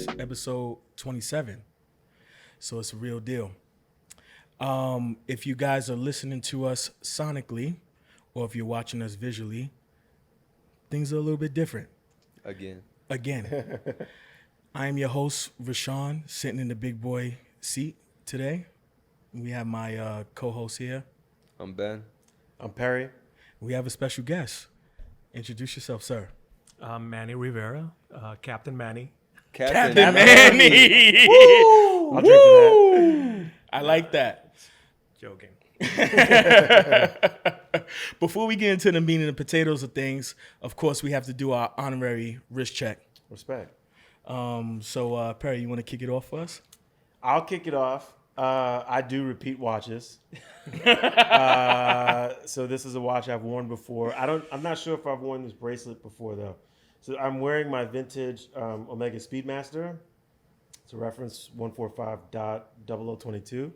Podcast, episode 27. So it's a real deal. If you guys are listening to us sonically, or if you're watching us visually, things are a little bit different. Again. I am your host, Rashawn, sitting in the big boy seat today. We have my co-host here. I'm Ben. I'm Perry. We have a special guest. Introduce yourself, sir. Manny Rivera, Captain Manny. Captain Manny. Woo! I'll drink to that. I like that. Joking. Before we get into the meat and the potatoes of things, of course, we have to do our honorary wrist check. Respect. So, Perry, you want to kick it off for us? I'll kick it off. I do repeat watches. So this is a watch I've worn before. I'm not sure if I've worn this bracelet before though. So I'm wearing my vintage Omega Speedmaster. It's a reference 145.0022.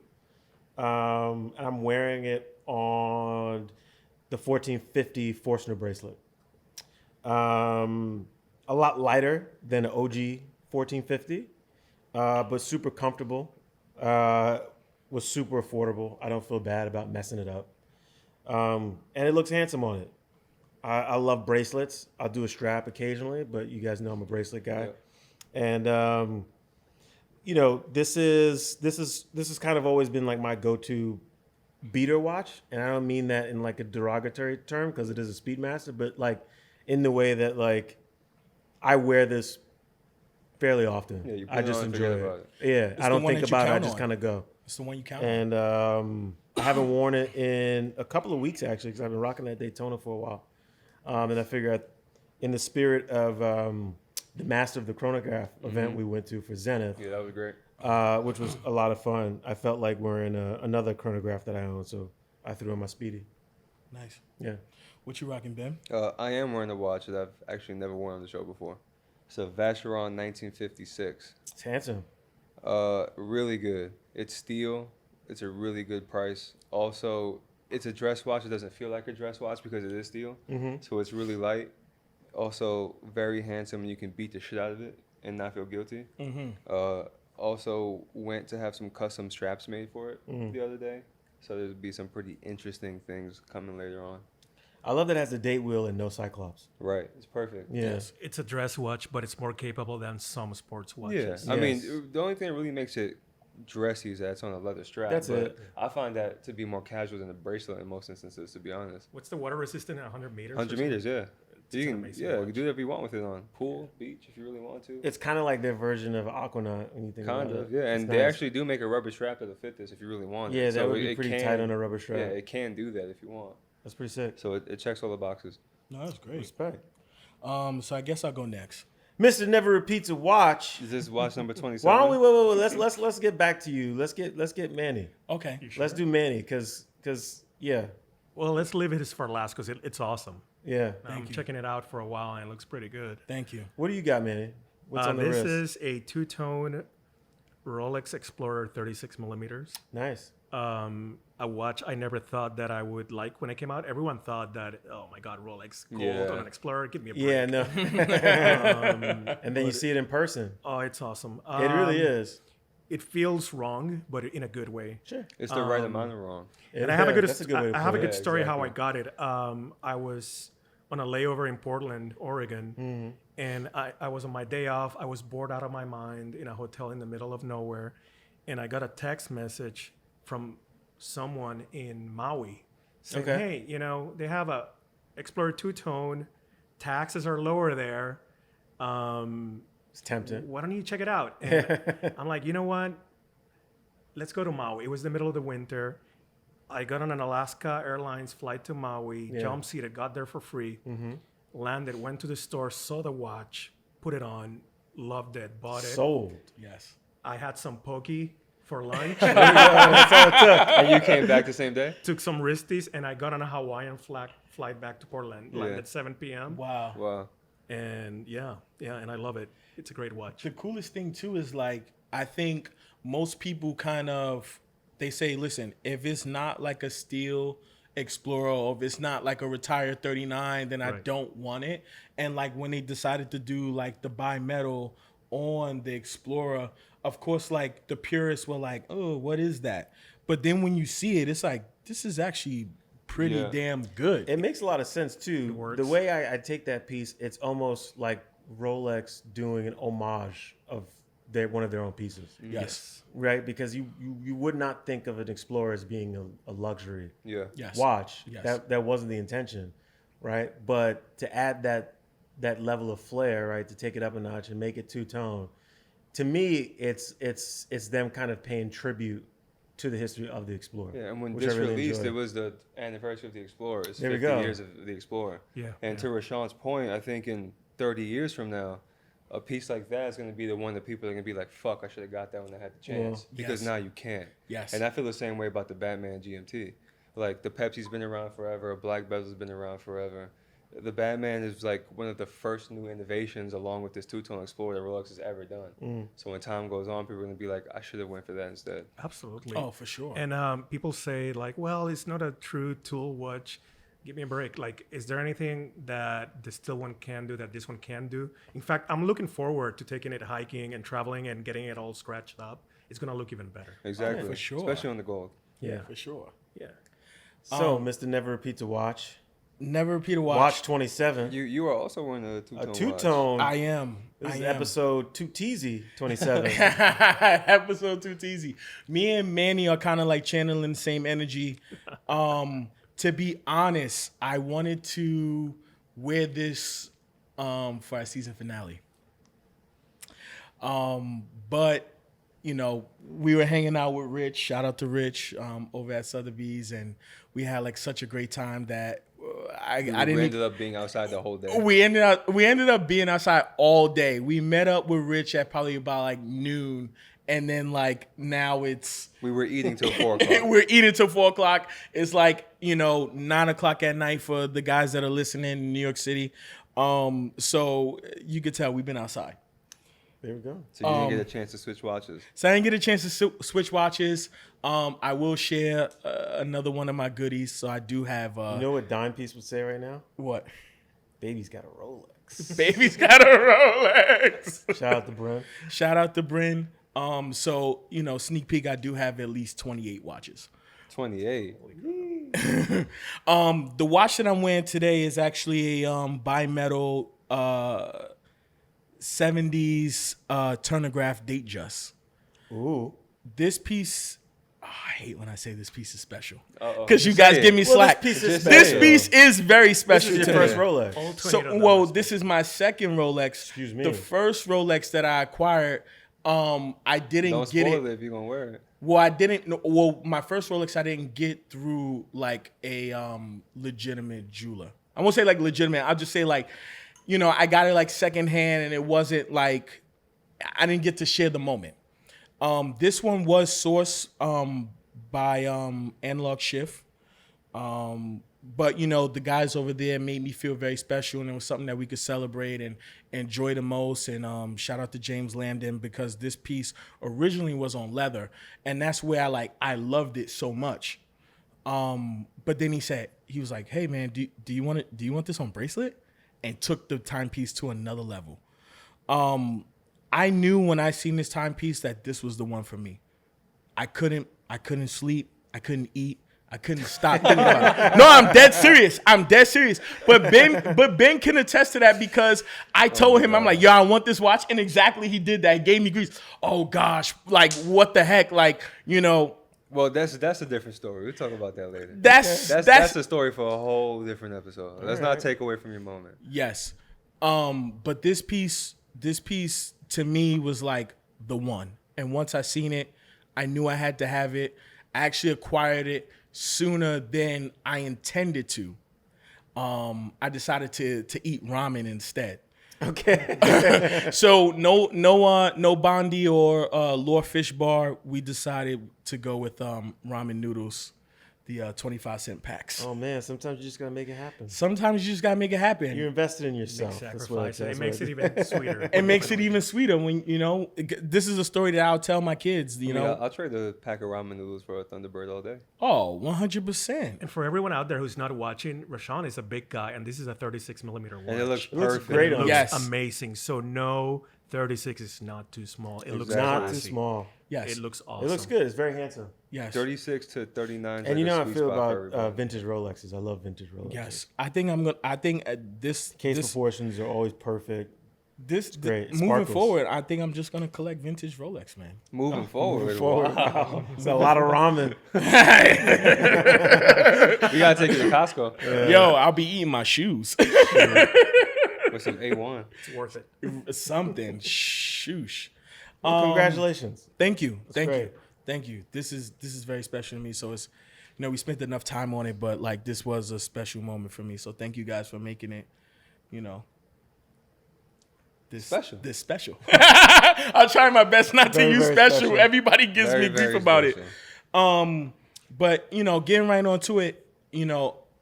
And I'm wearing it on the 1450 Forstner bracelet. A lot lighter than an OG 1450, but super comfortable. Was super affordable. I don't feel bad about messing it up. And it looks handsome on it. I love bracelets. I'll do a strap occasionally, but you guys know I'm a bracelet guy. Yeah. And this is kind of always been like my go-to beater watch, and I don't mean that in like a derogatory term because it is a Speedmaster, but like in the way that like I wear this fairly often. Yeah, I just enjoy it. Yeah, It's I don't the one think that you about it. I count just on. kind of go. It's the one you count on. And I haven't worn it in a couple of weeks actually because I've been rocking that Daytona for a while. And I figure in the spirit of the Master of the Chronograph event we went to for Zenith, Yeah, that was great. which was a lot of fun. I felt like wearing another chronograph that I own, so I threw on my Speedy. Nice. Yeah. What you rocking, Ben? I am wearing a watch that I've actually never worn on the show before. It's a Vacheron 1956. It's handsome. Really good. It's steel. It's a really good price. Also, it's a dress watch. It doesn't feel like a dress watch because it is steel. Mm-hmm. So it's really light. Also, very handsome, and you can beat the shit out of it and not feel guilty. Mm-hmm. Also, went to have some custom straps made for it the other day. So there'll be some pretty interesting things coming later on. I love that it has a date wheel and no Cyclops. Right. It's perfect. Yes. It's a dress watch, but it's more capable than some sports watches. Yeah. I mean, Yes. the only thing that really makes it dressy is that it's on a leather strap. That's but it. I find that to be more casual than a bracelet in most instances, to be honest. What's the water resistant at 100 meters? 100 meters, yeah. It's You an can, amazing you can watch. do whatever you want with it on pool, beach, if you really want to. It's kind of like their version of Aquanaut when you think Kind about of, it. yeah. It's And they nice. actually do make a rubber strap that'll fit this if you really want it. Yeah, that So would be it pretty can- tight on a rubber strap. Yeah, it can do that if you want. That's pretty sick. So it checks all the boxes. No, that's great. Respect. So I guess I'll go next. Mr. Never Repeats a Watch. Is this watch number 27? Why don't we wait. Let's get back to you. Let's get Manny. Okay. You sure? Let's do Manny because yeah. Well, let's leave it for last because it's awesome. Yeah. I'm you. checking it out for a while and it looks pretty good. Thank you. What do you got, Manny? What's on the This wrist? is a two-tone Rolex Explorer 36 millimeters. Nice. A watch I never thought that I would like when it came out. Everyone thought that, oh my God, Rolex gold Yeah. on an Explorer, give me a break. Yeah, no. Um, And then you see it in person. oh, it's awesome. It really is. It feels wrong, but in a good way. Sure. It's the right amount of wrong. And I have a good, That's a good way to I have a put it. good story how I exactly. got it. I was on a layover in Portland, Oregon, and I was on my day off. I was bored out of my mind in a hotel in the middle of nowhere, and I got a text message from someone in Maui saying, Okay. "Hey, they have a Explorer two-tone. Taxes are lower there. It's tempting. Why don't you check it out?" And I'm like, you know what? Let's go to Maui. It was the middle of the winter. I got on an Alaska Airlines flight to Maui, Yeah. jump seated, got there for free, landed, went to the store, saw the watch, put it on, loved it, bought it. Sold. Yes. I had some pokey for lunch, And you came back the same day? took some wristies, and I got on a Hawaiian flight back to Portland, Yeah. landed 7 p.m. Wow. Wow. And yeah, and I love it. It's a great watch. The coolest thing too is like I think most people kind of they say, listen, if it's not like a steel Explorer or if it's not like a retired 39, then I Right. don't want it. And like when they decided to do like the bimetal on the Explorer, of course, like the purists were like, "Oh, what is that?" But then when you see it, it's like this is actually pretty Yeah. damn good. It makes a lot of sense too. works. The way I take that piece, it's almost like Rolex doing an homage of one of their own pieces, Yes. right? Because you would not think of an Explorer as being a luxury Yeah. Yes. watch. Yes. That wasn't the intention, right? But to add that level of flair, right, to take it up a notch and make it two-tone, to me, it's them kind of paying tribute to the history of the Explorer. Yeah, and when which I this really released, enjoy. it was the anniversary of the Explorer. It's There we 50 go. years of the Explorer. Yeah. And to Rashawn's point, I think in 30 years from now, a piece like that is going to be the one that people are going to be like, fuck, I should have got that when I had the chance. Because Yes. now you can't. Yes. And I feel the same way about the Batman GMT. Like, the Pepsi's been around forever. Black Bezel's been around forever. The Batman is like one of the first new innovations along with this two-tone Explorer that Rolex has ever done. So when time goes on, people are going to be like, I should have went for that instead. Absolutely. Oh, for sure. And people say like, well, it's not a true tool watch. Give me a break. Like, is there anything that the still one can do that this one can do? In fact, I'm looking forward to taking it hiking and traveling and getting it all scratched up. It's gonna look even better. Exactly. for sure. Especially on the gold. Yeah. For sure. Yeah. So, Mr. Never Repeat to Watch. Never repeat a watch. Watch 27. You are also wearing a two-tone A watch. two-tone. I am. This I is am. episode 2 teasy 27. Episode 2 teasy. Me and Manny are kind of like channeling the same energy. To be honest, I wanted to wear this for our season finale. But you know, we were hanging out with Rich. Shout out to Rich over at Sotheby's, and we had like such a great time that I We didn't. ended up being outside the whole day. We ended up being outside all day. We met up with Rich at probably about like noon, and then like now it's We were eating till 4 o'clock. we're eating till 4 o'clock. It's like 9 o'clock at night for the guys that are listening in New York City. So you could tell we've been outside. There we go. So you didn't get a chance to switch watches. So I didn't get a chance to switch watches. I will share another one of my goodies. So I do have You know what Dime Piece would say right now? what? Baby's got a Rolex. Baby's got a Rolex. Shout out to Brent. Shout out to Bryn. So sneak peek. I do have at least 28 watches. 28. The watch that I'm wearing today is actually a bimetal 70s turnograph date just. Ooh. This piece, I hate when I say this piece is special Uh-oh. because you Just guys say give it. me Well, slack. this piece is This special. piece is very This special is your to first me. Rolex. All 28 So, of them well, are this is my second Rolex. Excuse me. The first Rolex that I acquired, I didn't Don't get spoil it. it if you're going to wear it. Well, I didn't. Well, my first Rolex I didn't get through like a legitimate jeweler. I won't say like legitimate. I'll just say like, I got it like secondhand, and it wasn't like I didn't get to share the moment. This one was sourced by Analog Shift. But the guys over there made me feel very special, and it was something that we could celebrate and enjoy the most. And shout out to James Landon, because this piece originally was on leather, and that's where I loved it so much. But then he was like, "Hey man, do you want this on bracelet?" And took the timepiece to another level. I knew when I seen this timepiece that this was the one for me. I couldn't sleep. I couldn't eat. I couldn't stop thinking about it. No, I'm dead serious. But Ben can attest to that, because I told him, I'm like, yo, I want this watch. And exactly he did that. He gave me grief. Oh gosh, like what the heck? Like, Well, that's a different story. We'll talk about that later. that's That's a story for a whole different episode. Let's not take away from your moment. yes. But this piece to me was like the one. And once I seen it, I knew I had to have it. I actually acquired it sooner than I intended to. I decided to eat ramen instead. Okay. So no Bondi or Lure Fish Bar. We decided to go with ramen noodles, the 25-cent packs. Oh man, sometimes you just gotta make it happen. Sometimes you just gotta make it happen. You're invested in Big yourself. sacrifice. That's It makes it even sweeter. It makes it even sweeter when this is a story that I'll tell my kids. I'll trade a pack of ramen noodles for a Thunderbird all day. Oh, 100%. And for everyone out there who's not watching, Rashawn is a big guy, and this is a 36 millimeter watch. And it looks It looks perfect. great It on looks Yes. amazing. So no 36 is not too small. It looks Exactly. Not too classy. small. Yes. It looks awesome. It looks good. It's very handsome. Yes. 36 to 39. And you know how I feel about everybody. vintage Rolexes. I love vintage Rolexes. Yes. I think Case this proportions are always perfect. great. It moving sparkles. forward, I think I'm just gonna collect vintage Rolex, man. Moving forward. Moving forward. Wow. It's a lot of ramen. We gotta take you to Costco Yo, I'll be eating my shoes. with some A1. It's worth it. Something. Shoosh. Well, congratulations. Thank you. Thank you. great. Thank you. This is very special to me. So it's, we spent enough time on it, but like this was a special moment for me. So thank you guys for making it, this Special. This special. I'll try my best not to Very, use very special. special. Everybody gives Very, me grief very about special. it. But getting right onto it,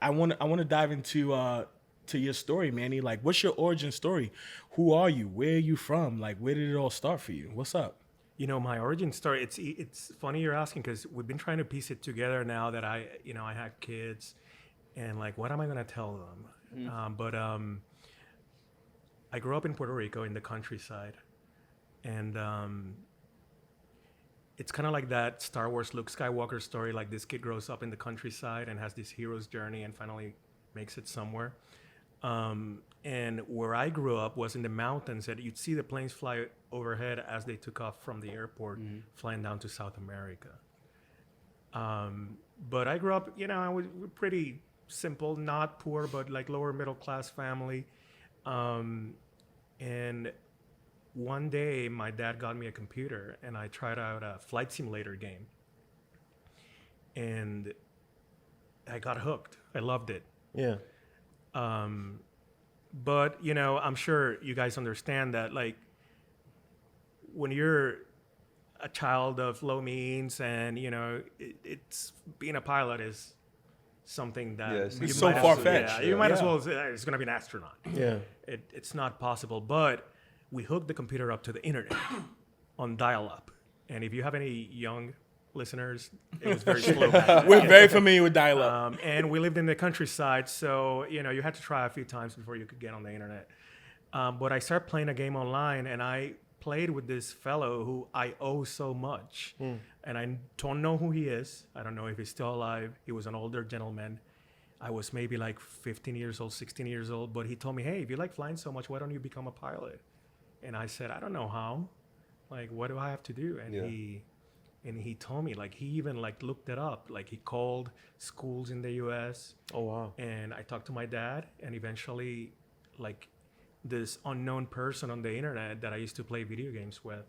I want to dive into to your story, Manny. Like, what's your origin story? Who are you? Where are you from? Like, where did it all start for you? What's up? My origin story, it's funny you're asking because we've been trying to piece it together now that I had kids, and like, what am I going to tell them? But I grew up in Puerto Rico in the countryside, and it's kind of like that Star Wars Luke Skywalker story. Like, this kid grows up in the countryside and has this hero's journey and finally makes it somewhere. And where I grew up was in the mountains, that you'd see the planes fly overhead as they took off from the airport, flying down to South America. But I grew up, I was pretty simple, not poor, but like lower middle class family. And one day my dad got me a computer and I tried out a flight simulator game. And I got hooked. I loved it. Yeah. But, I'm sure you guys understand that, like, when you're a child of low means and, it's being a pilot is something that Yes, you it's so might as- far-fetched. Yeah, you might as Yeah. well say it's going to be an astronaut. Yeah. It's not possible. But we hooked the computer up to the internet on dial-up. And if you have any young listeners, it was very slow back then. We're very familiar with dial-up. And we lived in the countryside, so you had to try a few times before you could get on the internet. But I started playing a game online, and I played with this fellow who I owe so much. And I don't know who he is. I don't know if he's still alive. He was an older gentleman. I was maybe like 15 years old, 16 years old. But he told me, hey, if you like flying so much, why don't you become a pilot? And I said, I don't know how. Like, what do I have to do? And he told me, like, he even like looked it up. Like, he called schools in the U.S. Oh, wow. And I talked to my dad, and eventually, like, this unknown person on the internet that I used to play video games with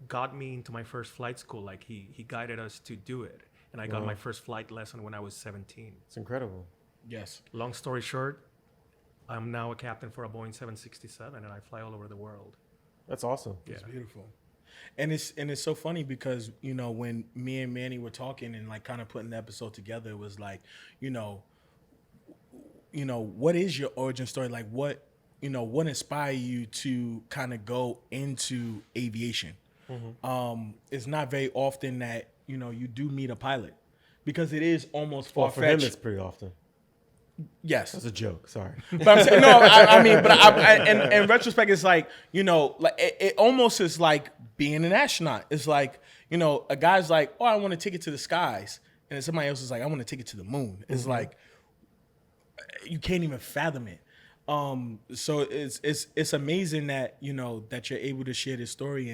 got me into my first flight school. Like, he guided us to do it. And I got my first flight lesson when I was 17. It's incredible. Yes. Long story short, I'm now a captain for a Boeing 767, and I fly all over the world. That's awesome. Yeah. It's beautiful. And it's so funny because, when me and Manny were talking and like kind of putting the episode together, it was like, what is your origin story? Like what inspired you to kind of go into aviation? It's not very often that, you do meet a pilot because it is almost Well, for him, far-fetched. it's pretty often. Yes. That's a joke. Sorry. But I'm saying, no, I mean, but in retrospect, it's like, like it almost is like being an astronaut. It's like, a guy's like, oh, I want a ticket to the skies. And then somebody else is like, I want a ticket to the moon. It's like, you can't even fathom it. So it's amazing that, that you're able to share this story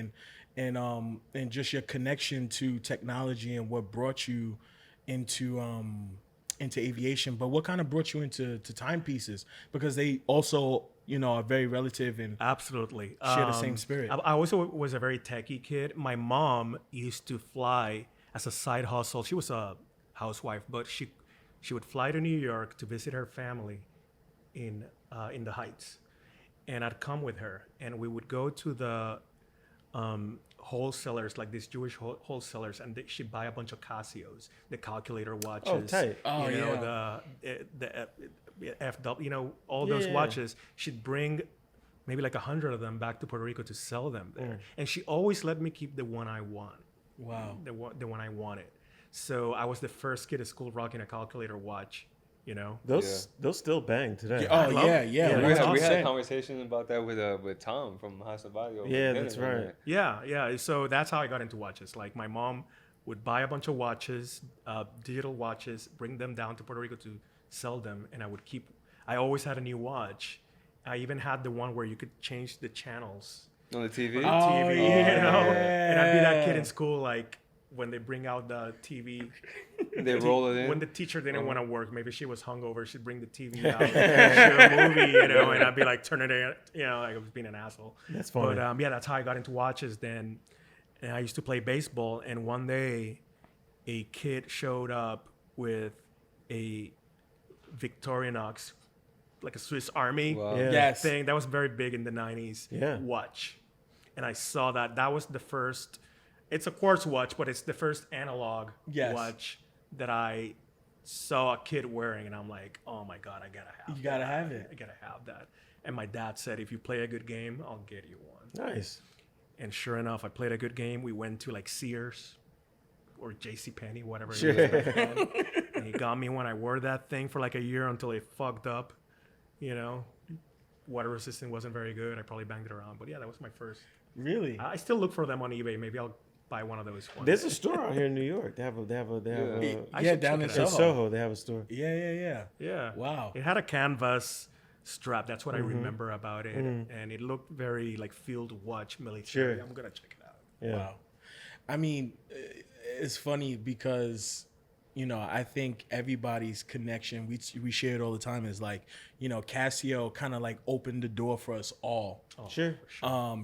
and just your connection to technology and what brought you into aviation. But what kind of brought you into timepieces? Because they also, are very relative and Absolutely. share the same spirit. I also was a very techie kid. My mom used to fly as a side hustle. She was a housewife, but she would fly to New York to visit her family in the Heights. And I'd come with her, and we would go to the wholesalers, like these Jewish wholesalers, and she'd buy a bunch of Casios, the calculator watches. Oh, tight. Oh, The FW, all those Yeah. watches. She'd bring maybe like 100 of them back to Puerto Rico to sell them there. And she always let me keep the one I want. Wow. The one I wanted. So I was the first kid at school rocking a calculator watch you know. Those still bang today. Oh love yeah, it. yeah. Yeah, we that's had a 100%. conversation about that with Tom from Hasabadi over Yeah, dinner that's one right. night. Yeah. So that's how I got into watches. Like my mom would buy a bunch of watches, digital watches, bring them down to Puerto Rico to sell them, and I would keep. I always had a new watch. I even had the one where you could change the channels On the TV? on the Oh, TV, yeah. and I'd be that kid in school, like when they bring out the TV. They roll it in. When the teacher didn't want to work, maybe she was hungover, she'd bring the TV out, show a movie, and I'd be like, turn it in, like I was being an asshole. That's funny. But yeah, that's how I got into watches then. And I used to play baseball, and one day a kid showed up with a Victorinox, like a Swiss Army Wow. Yeah. Yes. thing. That was very big in the 90s. Yeah. Watch. And I saw that. That was the first, it's a quartz watch, but it's the first analog Yes. watch that I saw a kid wearing. And I'm like, oh my God, I gotta have You gotta that. have it. I gotta have that. And my dad said, if you play a good game, I'll get you one. Nice. And sure enough, I played a good game. We went to like Sears or JCPenney, whatever Sure. it is back then. And he got me one. I wore that thing for like a year until it fucked up. Water resistant wasn't very good. I probably banged it around. But yeah, that was my first. Really? I still look for them on eBay. Maybe I'll buy one of those ones. There's a store out here in New York. They have Yeah. I Yeah, should down check in it out. in Soho. Soho. They have a store. Yeah. Yeah. Wow. It had a canvas strap. That's what I remember about it. And it looked very like field watch military. Sure. I'm going to check it out. Yeah. Wow. I mean, it's funny because, I think everybody's connection, we share it all the time, is like, Casio kind of like opened the door for us all. Sure.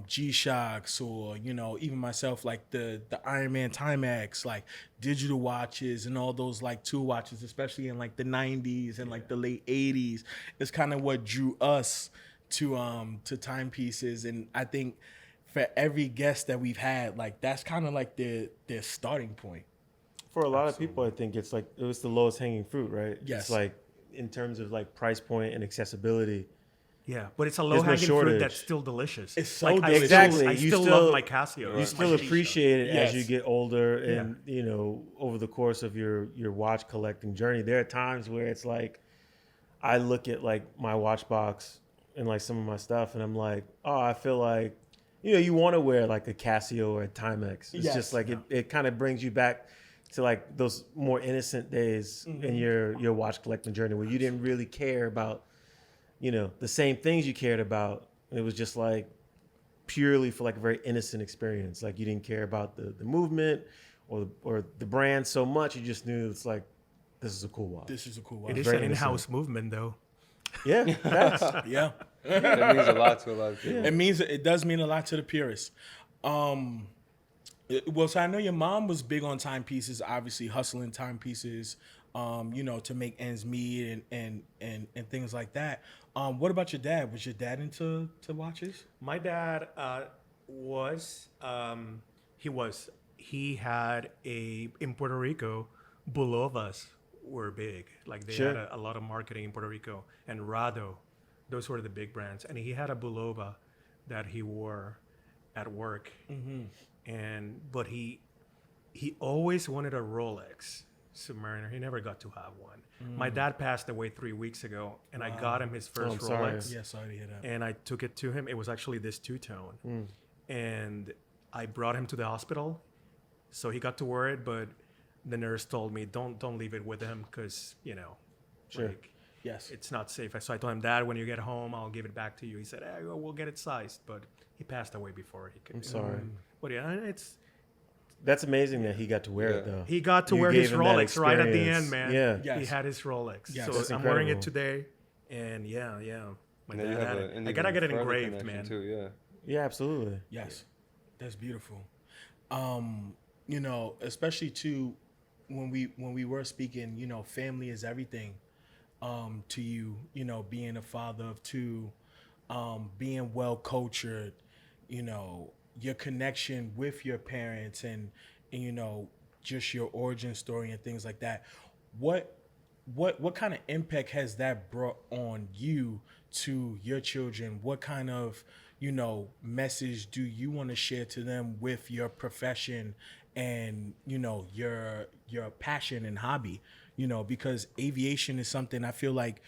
G-Shocks or, even myself, like the Iron Man Timex, like digital watches and all those like tool watches, especially in like the 90s and like the late 80s, is kind of what drew us to timepieces. And I think for every guest that we've had, like that's kind of like their starting point. For a lot of people, I think it was the lowest hanging fruit, right? Yes. It's like in terms of like price point and accessibility. Yeah, but it's a no low hanging fruit shortage. that's still delicious. It's so like, delicious. Exactly. I You still still- love my Casio. You my still G-Shock. appreciate it as Yes. you get older and, over the course of your watch collecting journey. There are times where it's like, I look at like my watch box and like some of my stuff and I'm like, oh, I feel like, you want to wear like a Casio or a Timex. It's Yes. just like, it kind of brings you back to like those more innocent days in your watch collecting journey where you didn't really care about, the same things you cared about. It was just like purely for like a very innocent experience. Like you didn't care about the movement or the brand so much. You just knew it's like, this is a cool watch. This is a cool It watch. is very an innocent. in-house movement, though. Yeah, facts. Yeah. That means a lot to a lot of people. It does mean a lot to the purists. So I know your mom was big on timepieces, obviously hustling timepieces, to make ends meet and things like that. What about your dad? Was your dad into watches? My dad he had in Puerto Rico, Bulovas were big. Like they Sure. had a lot of marketing in Puerto Rico, and Rado, those were the big brands. And he had a Bulova that he wore at work. But he always wanted a Rolex Submariner. He never got to have one. My dad passed away 3 weeks ago, and I got him his first I'm sorry. Rolex. Yeah, sorry to hear that. And I took it to him. It was actually this two-tone. And I brought him to the hospital. So he got to wear it, but the nurse told me, don't leave it with him because, Sure. like, Yes. it's not safe. So I told him, Dad, when you get home, I'll give it back to you. He said, we'll get it sized. But he passed away before he could. I'm sorry. But yeah, That's amazing that he got to wear it Yeah. though. he got to You wear his gave him that Rolex right at the experience. end, man. Yeah. Yes. He had his Rolex. Yes. So That's I'm wearing it incredible. today. And yeah. My And then you dad have had it. an I gotta get it even further engraved, connection man. Too, yeah. Yeah, absolutely. Yes. That's beautiful. Especially too when we were speaking, family is everything to you, being a father of two, being well cultured, your connection with your parents and just your origin story and things like that. What kind of impact has that brought on you to your children? What kind of message do you want to share to them with your profession and your passion and hobby? because aviation is something I feel like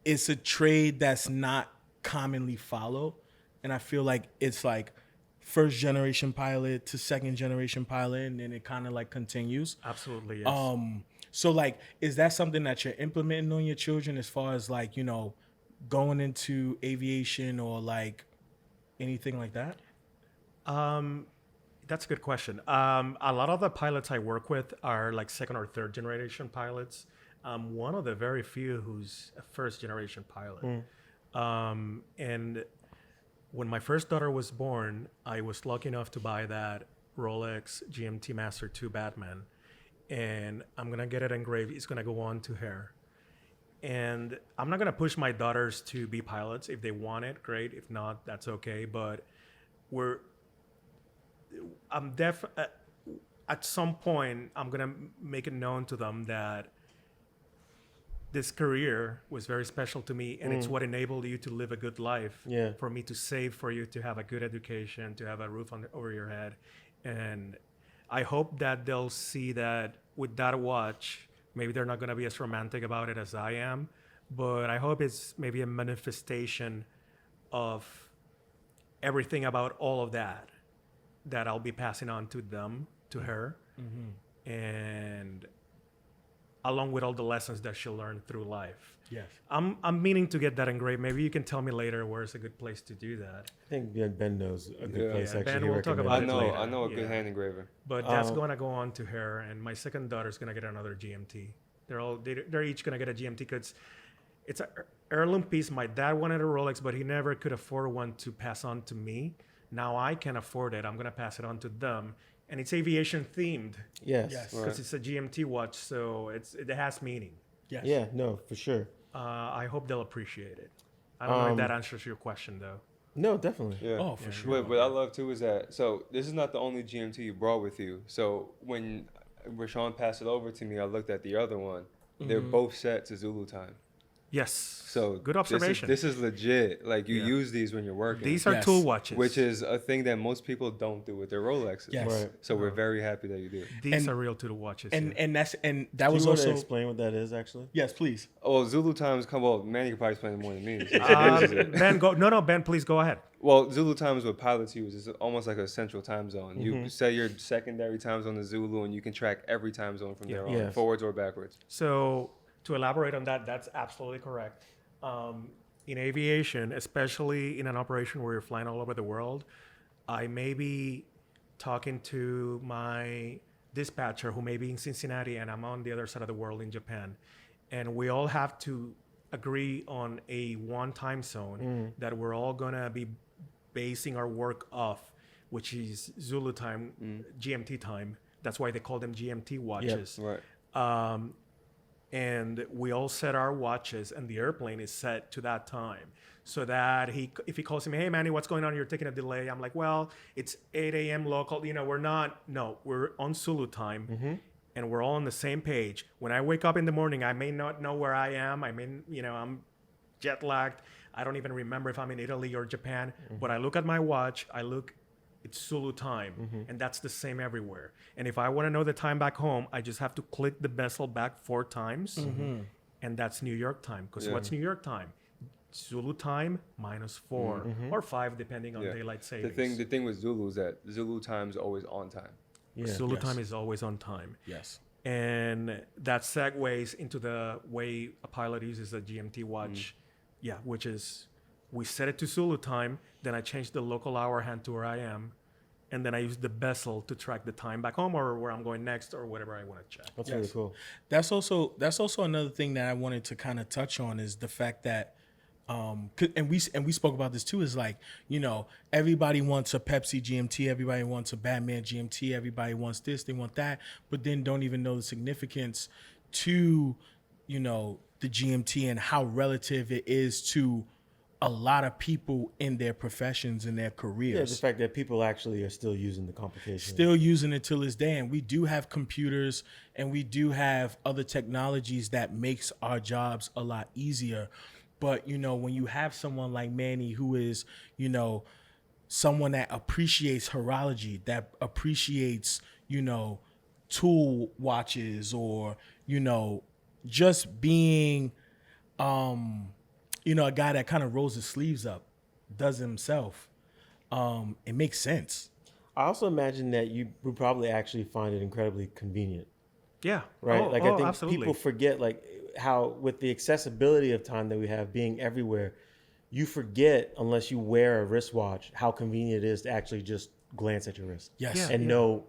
it's a trade that's not commonly followed. And I feel like it's like first generation pilot to second generation pilot, and then it kind of like continues. Absolutely, yes. So like, is that something that you're implementing on your children as far as like, going into aviation or like anything like that? That's a good question. A lot of the pilots I work with are like second or third generation pilots. I'm one of the very few who's a first generation pilot. And when my first daughter was born, I was lucky enough to buy that Rolex GMT Master 2 Batman. And I'm going to get it engraved. It's going to go on to her. And I'm not going to push my daughters to be pilots. If they want it, great. If not, that's okay. But at some point, I'm going to make it known to them that this career was very special to me, and it's what enabled you to live a good life. Yeah. For me to save for you to have a good education, to have a roof over your head. And I hope that they'll see that with that watch, maybe they're not going to be as romantic about it as I am, but I hope it's maybe a manifestation of everything about all of that I'll be passing on to them, to her. And along with all the lessons that she'll learn through life. Yes. I'm meaning to get that engraved. Maybe you can tell me later where's a good place to do that. I think Ben knows a good Yeah. place. Yeah, actually, Ben he will talk recommended about I it know, later. I know a good Yeah. hand engraver. But that's going to go on to her, and my second daughter's going to get another GMT. They're each going to get a GMT because it's an heirloom piece. My dad wanted a Rolex, but he never could afford one to pass on to me. Now I can afford it. I'm going to pass it on to them. And it's aviation themed Yes. Yes. because it's a GMT watch, so it has meaning. Yes. Yeah, no, for sure. I hope they'll appreciate it. I don't know if that answers your question, though. No, definitely. Yeah. Oh, for sure. What I love too is that, so this is not the only GMT you brought with you. So when Rashawn passed it over to me, I looked at the other one. They're both set to Zulu time. Yes. So good observation. This is legit. Like you Yeah. use these when you're working. These are Yes. tool watches. which is a thing that most people don't do with their Rolexes. Yes. Right. So we're very happy that you do. These and- are real tool watches. And yeah. that Do was you want also to explain what that is, actually? yes, please. Oh, Zulu times come. Well, Manny could probably explain it more than me. So this is it. Ben, go. No, Ben, please go ahead. Well, Zulu time is what pilots use. It's almost like a central time zone. You set your secondary time zone to Zulu, and you can track every time zone from there on, Yes. forwards or backwards. So to elaborate on that, that's absolutely correct. In aviation, especially in an operation where you're flying all over the world, I may be talking to my dispatcher who may be in Cincinnati and I'm on the other side of the world in Japan. And we all have to agree on a one time zone that we're all going to be basing our work off, which is Zulu time, GMT time. That's why they call them GMT watches. Right. And we all set our watches and the airplane is set to that time so that if he calls me, hey Manny, what's going on? You're taking a delay. I'm like, well, it's 8 a.m. local. We're on Zulu time and we're all on the same page. When I wake up in the morning, I may not know where I am. I'm jet lagged. I don't even remember if I'm in Italy or Japan, but I look at my watch, it's Zulu time, and that's the same everywhere. And if I want to know the time back home, I just have to click the bezel back 4 times, and that's New York time. Because what's New York time? Zulu time -4 or 5, depending on daylight savings. The thing with Zulu is that Zulu time is always on time. Yeah. Zulu time is always on time. Yes. And that segues into the way a pilot uses a GMT watch, which is we set it to Zulu time, then I change the local hour hand to where I am, and then I use the bezel to track the time back home or where I'm going next or whatever I want to check. That's really cool. That's also another thing that I wanted to kind of touch on is the fact that and we spoke about this too, is like, everybody wants a Pepsi GMT, everybody wants a Batman GMT, everybody wants this, they want that, but then don't even know the significance to, the GMT and how relative it is to a lot of people in their professions and their Yeah, careers. the fact that people actually are still using the complication. Still using it till this day. And we do have computers and we do have other technologies that makes our jobs a lot easier. But, when you have someone like Manny, who is, someone that appreciates horology, that appreciates, tool watches, or, you know, just being, you know, a guy that kind of rolls his sleeves up, does it himself. It makes sense. I also imagine that you would probably actually find it incredibly convenient, Yeah. right? Oh, Like I think absolutely. people forget like how with the accessibility of time that we have being everywhere, you forget unless you wear a wristwatch how convenient it is to actually just glance at your wrist Yes. Yeah. and know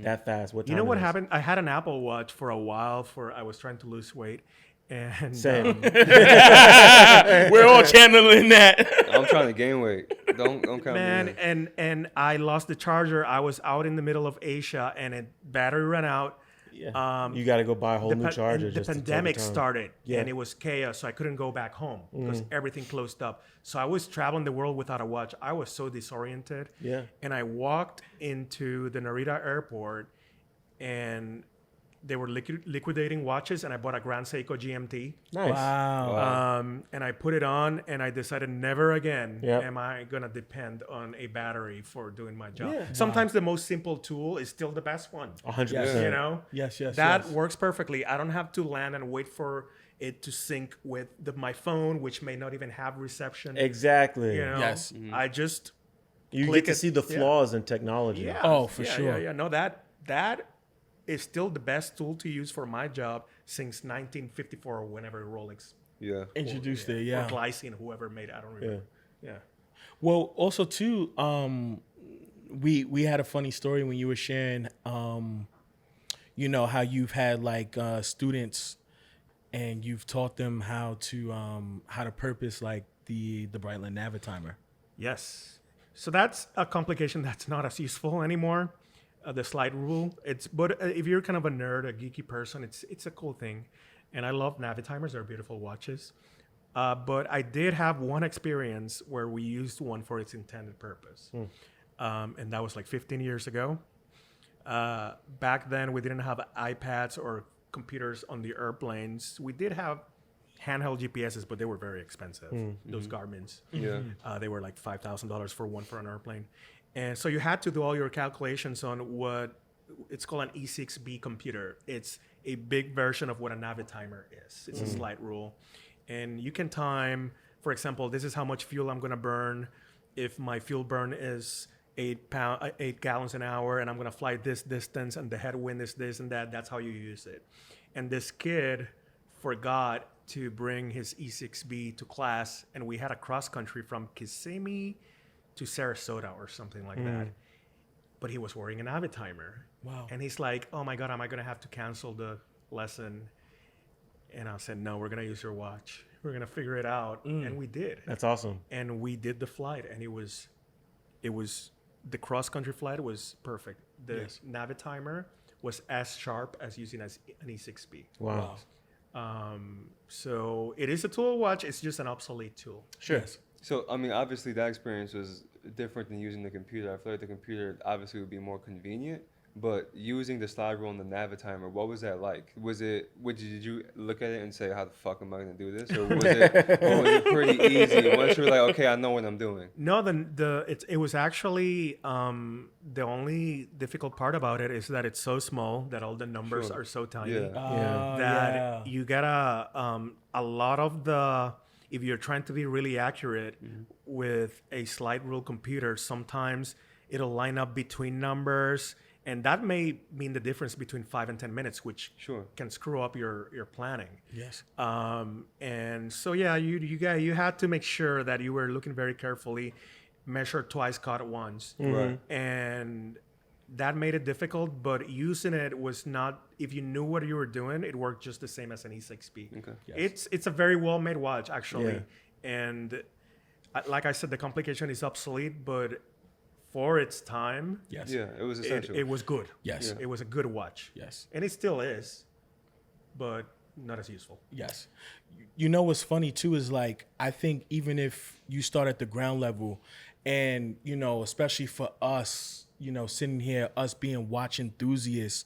that fast what time You know what it is. happened? I had an Apple Watch for a while. I was trying to lose weight, and Same. We're all channeling that. I'm trying to gain weight. Don't count man, me in. and I lost the charger. I was out in the middle of Asia, and battery ran out. Yeah. You got to go buy a whole new charger. The just to tell pandemic time. started, Yeah. and it was chaos, so I couldn't go back home because everything closed up. So I was traveling the world without a watch. I was so disoriented. Yeah. And I walked into the Narita airport, and they were liquidating watches, and I bought a Grand Seiko GMT. Nice. Wow. And I put it on, and I decided never again Yep. am I going to depend on a battery for doing my job. Yeah. Sometimes the most simple tool is still the best one. 100%. You know? Yes, yes, That yes. works perfectly. I don't have to land and wait for it to sync with my phone, which may not even have reception. Exactly. You know? Yes. I just You click get to it. see the Yeah. flaws in technology. Yeah. Oh, for yeah, sure. Yeah. No, that is still the best tool to use for my job since 1954 or whenever Rolex Yeah. Introduced it, or yeah. Glycine, whoever made it. I don't remember. Yeah. Well, also too, we had a funny story when you were sharing, you know, how you've had like students, and you've taught them how to purpose like the Breitling Navitimer. Yes. So that's a complication that's not as useful anymore. The slide rule. But if you're kind of a nerd, a geeky person, it's a cool thing, and I love Navitimers. They're beautiful watches. But I did have one experience where we used one for its intended purpose, and that was like 15 years ago. Back then, we didn't have iPads or computers on the airplanes. We did have handheld GPSs, but they were very expensive. Those Garmin's. Yeah. They were like $5,000 for one for an airplane. And so you had to do all your calculations on what it's called an E6B computer. It's a big version of what a Navitimer is. It's a slide rule. And you can time, for example, this is how much fuel I'm going to burn. If my fuel burn is 8 gallons an hour, and I'm going to fly this distance, and the headwind is this and that, that's how you use it. And this kid forgot to bring his E6B to class, and we had a cross country from Kissimmee to Sarasota or something like that. But he was wearing an Navitimer. Wow. And he's like, oh my God, am I going to have to cancel the lesson? And I said, no, we're going to use your watch. We're going to figure it out. And we did. That's awesome. And we did the flight, and it was the cross country flight was perfect. The Navitimer was as sharp as using an E6B. Wow. So it is a tool watch. It's just an obsolete tool. Sure. So, I mean, obviously that experience was different than using the computer. I feel like the computer obviously would be more convenient, but using the slide rule and the Navitimer, what was that like? Did you look at it and say, how the fuck am I going to do this? Or was it pretty easy once you were like, okay, I know what I'm doing? No, it was actually the only difficult part about it is that it's so small that all the numbers Sure. are so tiny. Yeah. That you gotta a lot of the, if you're trying to be really accurate with a slide rule computer, sometimes it'll line up between numbers, and that may mean the difference between 5 and 10 minutes, which Sure. can screw up your planning. Yes. And so yeah, you had to make sure that you were looking very carefully, measure twice, cut once, Right. and that made it difficult. But using it was not. If you knew what you were doing, it worked just the same as an E6B. Okay. Yes. It's a very well made watch actually, Yeah. and like I said, the complication is obsolete, but for its time, Yes. Yeah, it was essential. it was good. Yes. It was a good watch. Yes. And it still is, but not as useful. Yes. You know what's funny too is like, I think even if you start at the ground level, and, you know, especially for us, you know, sitting here, us being watch enthusiasts,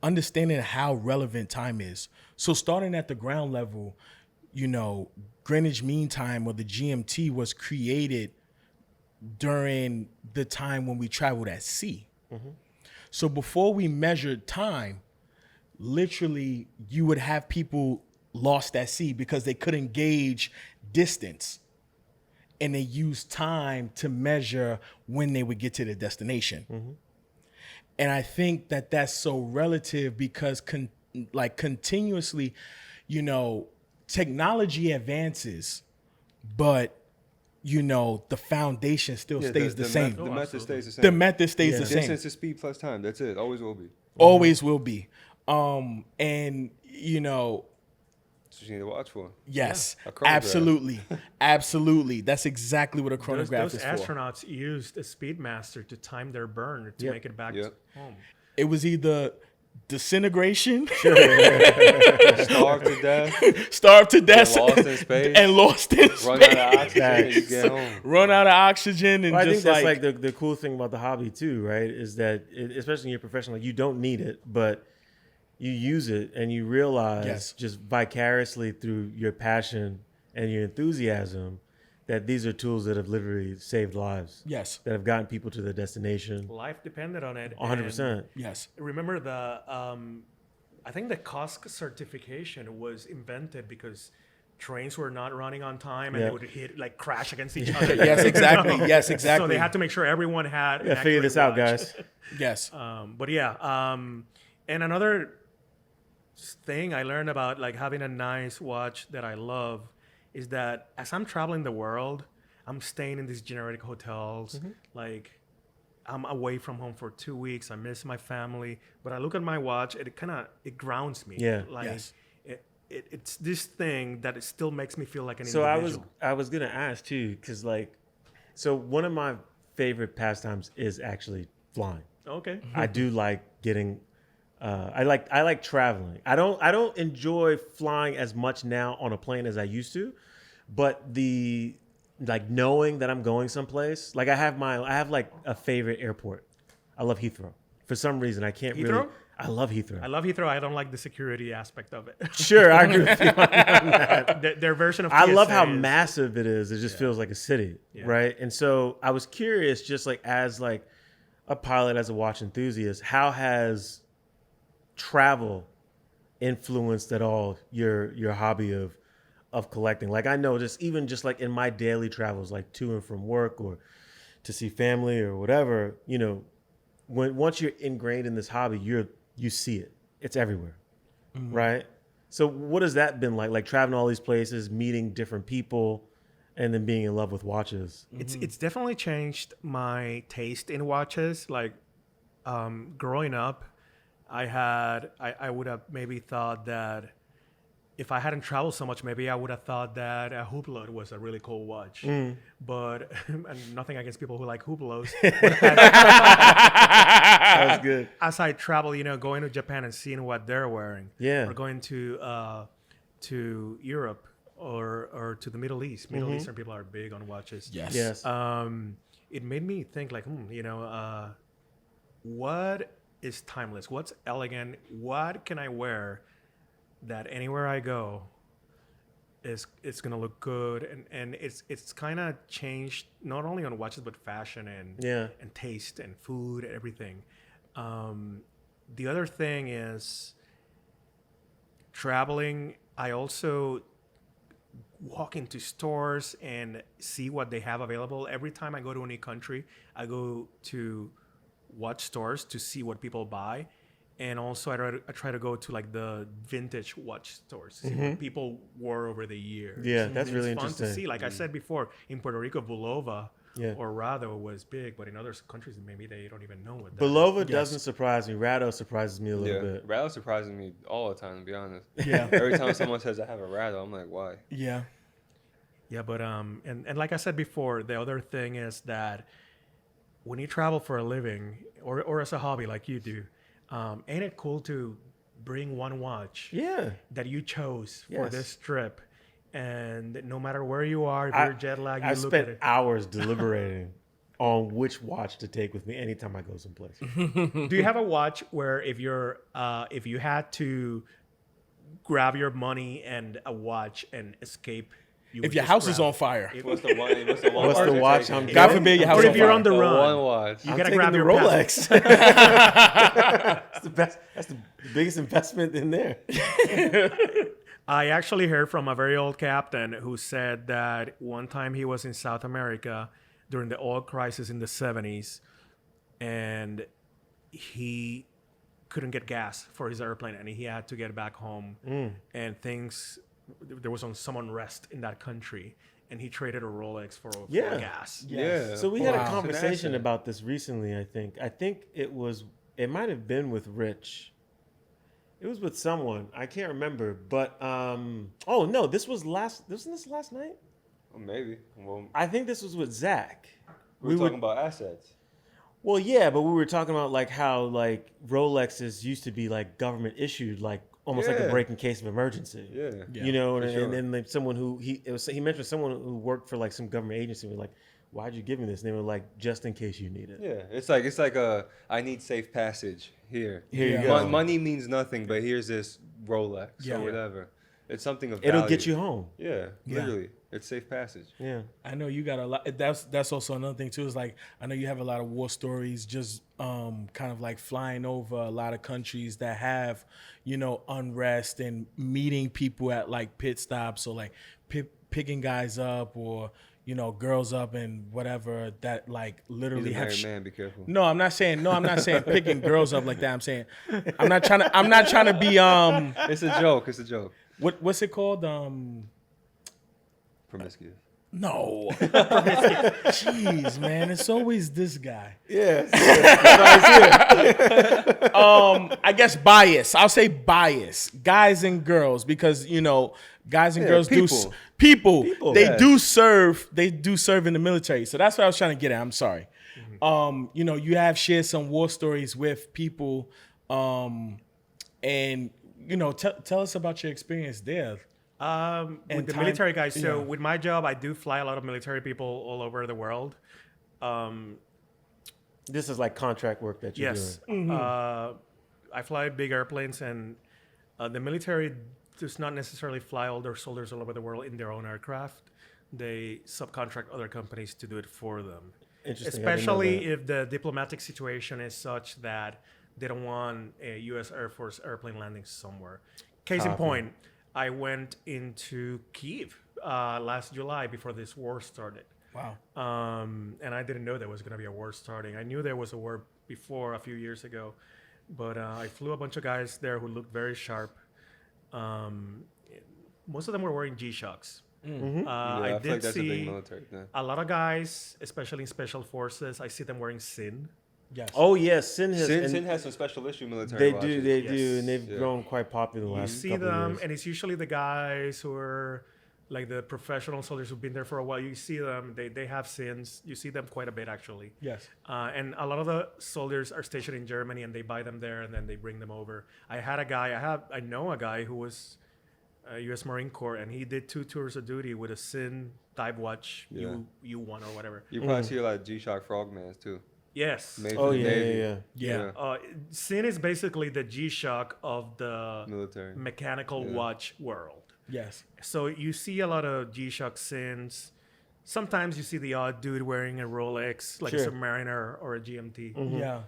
understanding how relevant time is. So starting at the ground level, you know, Greenwich Mean Time, or the GMT, was created during the time when we traveled at sea. So before we measured time, literally you would have people lost at sea because they couldn't gauge distance. And they used time to measure when they would get to the destination. And I think that that's so relative because continuously, technology advances, but the foundation still stays the same. The method stays the same. The method stays the same. Distance is speed plus time. That's it. Always will be. Always will be. And That's what you need to watch for. yes, A chronograph. absolutely. Absolutely. That's exactly what a chronograph Those is for. astronauts used a speedmaster to time their burn to make it back Yep. home. It was either disintegration, Starve to death. starved to death, lost in space. and lost in Run space. out of oxygen and you get home. Run out of oxygen and Well, I think just that's like the cool thing about the hobby too, right? Is that especially in your profession, like you don't need it, but you use it and you realize Yes. just vicariously through your passion and your enthusiasm that these are tools that have literally saved lives, yes, that have gotten people to their destination. Life depended on it. 100%. yes, Remember I think the COSC certification was invented because trains were not running on time and Yeah. they would crash against each other. yes, exactly, yes, exactly. So they had to make sure everyone had. an Yeah, figure this out, accurate watch. guys. yes, But yeah, and another thing I learned about having a nice watch that I love is that as I'm traveling the world, I'm staying in these generic hotels. I'm away from home for 2 weeks. I miss my family, but I look at my watch. It grounds me. Yeah. Yes. It's this thing that it still makes me feel like an So individual. I was gonna ask too, because so one of my favorite pastimes is actually flying. Okay. I do like getting. I like traveling. I don't enjoy flying as much now on a plane as I used to, but the knowing that I'm going someplace. I have a favorite airport. I love Heathrow. For some reason, I can't really. Heathrow? I love Heathrow. I love Heathrow. I don't like the security aspect of it. Sure, I agree with you on that. Their version of I love how TSA is- massive it is. It just feels like a city, right? And so I was curious, just as a pilot, as a watch enthusiast, how has travel influenced at all your hobby of collecting? I know just in my daily travels, to and from work or to see family or whatever, once you're ingrained in this hobby, you see it. It's everywhere, right? So what has that been like traveling all these places, meeting different people, and then being in love with watches? It's definitely changed my taste in watches. Growing up, I would have maybe thought that if I hadn't traveled so much, maybe I would have thought that a Hublot was a really cool watch. But and nothing against people who like Hublots. That was good. As I travel, going to Japan and seeing what they're wearing, Yeah. or going to Europe or to the Middle East. Middle Eastern people are big on watches. yes, Yes. It made me think what is timeless? What's elegant? What can I wear that anywhere I go it's gonna look good? And it's kind of changed not only on watches but fashion and taste and food, everything. The other thing is traveling. I also walk into stores and see what they have available. Every time I go to a new country, I go to watch stores to see what people buy. And also I try to go to the vintage watch stores to see what people wore over the years. Yeah, that's really It's fun interesting. to see. Like I said before, in Puerto Rico, Bulova Yeah. or Rado was big, but in other countries, maybe they don't even know what that Belova doesn't surprise me. Rado surprises me a little Yeah, bit. rattle surprises me all the time, to be honest. yeah, Every time someone says I have a rattle, I'm like, why? yeah. Yeah, but and like I said before, the other thing is that when you travel for a living or as a hobby like you do, ain't it cool to bring one watch Yeah. that you chose for Yes. this trip, and no matter where you are, if you're jet lagged, you I look at spent it. hours deliberating on which watch to take with me anytime I go someplace. Do you have a watch where if you had to grab your money and a watch and escape you If would your just house is grab- on fire. What's the one? What's the one? What's watch the you're watch taking? I'm God getting? forbid your house Or on if you're fire. on the The run, one watch. you I'm gotta taking grab the your Rolex. That's the best. That's the biggest investment in there. I actually heard from a very old captain who said that one time he was in South America during the oil crisis in the 70s, and he couldn't get gas for his airplane, and he had to get back home. And there was some unrest in that country, and he traded a Rolex for Yeah. gas. Yeah. So we had a Wow. conversation It's an about this recently. I think it might have been with Rich. It was with someone. I can't remember. But oh no, wasn't this last night? Well, maybe. Well, I think this was with Zach. we were talking about assets. Well, yeah, but we were talking about like how like Rolexes used to be like government issued, like almost like a Yeah. break in case of emergency. Yeah. Yeah, You know, for and sure. then like someone who he mentioned someone who worked for like some government agency was like, "Why'd you give me this?" And they were like, "Just in case you need it." Yeah. It's like a I need safe passage here. Here you Yeah. go. Money means nothing, but here's this Rolex Yeah. or whatever. It's something of It'll value. get you home. Yeah. Yeah. Literally. It's safe passage. Yeah. I know you got a lot. That's also another thing too. Is like I know you have a lot of war stories, just kind of like flying over a lot of countries that have, unrest and meeting people at like pit stops or like picking guys up or girls up and whatever that like He's literally a have. married man. Be careful. No, I'm not saying picking girls up like that. I'm saying I'm not trying to be It's a joke. It's a joke. what's it called Promiscuous. no. Jeez, man, it's always this guy. Yeah. I guess bias. I'll say bias. Guys and girls, because guys and Yeah, girls people. people. They yeah. do serve. They do serve in the military. So that's what I was trying to get at. I'm sorry. You have shared some war stories with people, and tell us about your experience there. With And the time- military guys. So yeah. with my job, I do fly a lot of military people all over the world. This is like contract work that you're Yes. doing. I fly big airplanes, and the military does not necessarily fly all their soldiers all over the world in their own aircraft. They subcontract other companies to do it for them. Interesting. I didn't know Especially that. if the diplomatic situation is such that they don't want a U.S. Air Force airplane landing somewhere. Case in Copy. point, I went into Kyiv last July before this war started. Wow. And I didn't know there was going to be a war starting. I knew there was a war before a few years ago, but I flew a bunch of guys there who looked very sharp. Most of them were wearing G-Shocks. Yeah, I I feel did like that's a big see military thing. a lot of guys, especially in special forces. I see them wearing Sin. Yes. Oh yes, Sin has. and Sin has some special issue military they watches. do, they Yes. do, and they've Yeah. grown quite popular the You last see couple of them, years. and it's usually the guys who are like the professional soldiers who've been there for a while. You see them; they have Sins. You see them quite a bit, actually. Yes. And a lot of the soldiers are stationed in Germany, and they buy them there, and then they bring them over. I know a guy who was U.S. Marine Corps, and he did 2 tours of duty with a Sin dive watch Yeah. U1 or whatever. You probably see a lot of G-Shock frogmans too. Yes. Made Oh for the yeah, Navy. yeah. Yeah. Sin is basically the G-Shock of the Military. mechanical Yeah. watch world. Yes. So you see a lot of G-Shock Sins. Sometimes you see the odd dude wearing a Rolex, like a Sure. Submariner or a GMT. Yeah.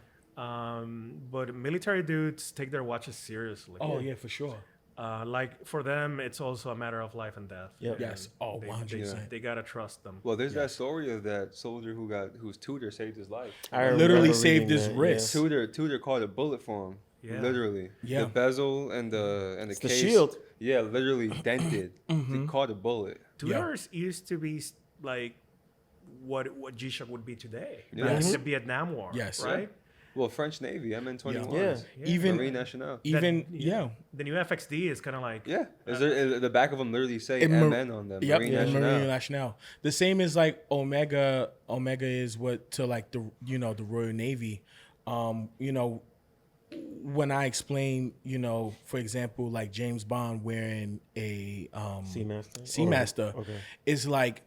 But military dudes take their watches seriously. Oh yeah, for sure. Like for them, it's also a matter of life and death. Yep. And Yes. Oh, they- 100%. They gotta trust them. Well, there's that story of that soldier whose tutor saved his life. I Literally remember saved reading his that, wrist. Tutor caught a bullet for him. Yeah. Literally. Yeah. The bezel and the It's case. the shield. Yeah, literally dented. He caught a bullet. Tutors used to be like what G-Shock would be today. Yeah. Back in Yes. the Vietnam War. Yes. Right? Well, French Navy, MN-21. Yeah. Even Marine Nationale. even That- yeah. The new FXD is kind of like Yeah. The back of them literally say In Mar- MN on them. Yep, Marine yeah, Nationale. Marine Nationale. The same as like Omega. Omega is what to like the the Royal Navy. When I explain, for example, like James Bond wearing a Seamaster? Seamaster, Okay. is like,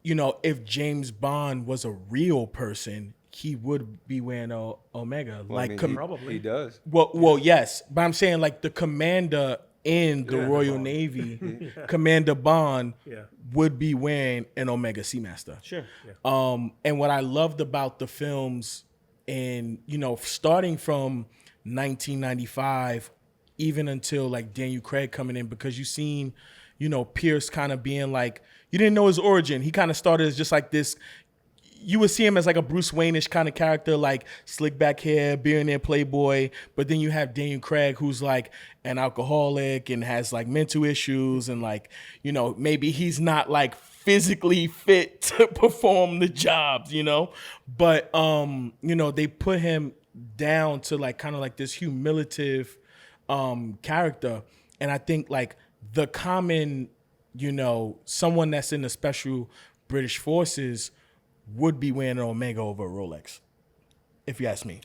if James Bond was a real person, he would be wearing a Omega. Well, I like mean, Probably. he does. well, yes, but I'm saying like the commander in the Royal Navy, Commander Bond, Yeah. would be wearing an Omega Seamaster. Sure. And what I loved about the films, and starting from 1995, even until like Daniel Craig coming in, because you seen, Pierce kind of being like, you didn't know his origin. He kind of started as just like this. You would see him as like a Bruce Wayne-ish kind of character, like slick back hair, billionaire playboy. But then you have Daniel Craig, who's like an alcoholic and has like mental issues, and like, maybe he's not like physically fit to perform the jobs, But they put him down to like kind of like this humiliative character. And I think like the common, someone that's in the special British forces would be wearing an Omega over a Rolex, if you ask me.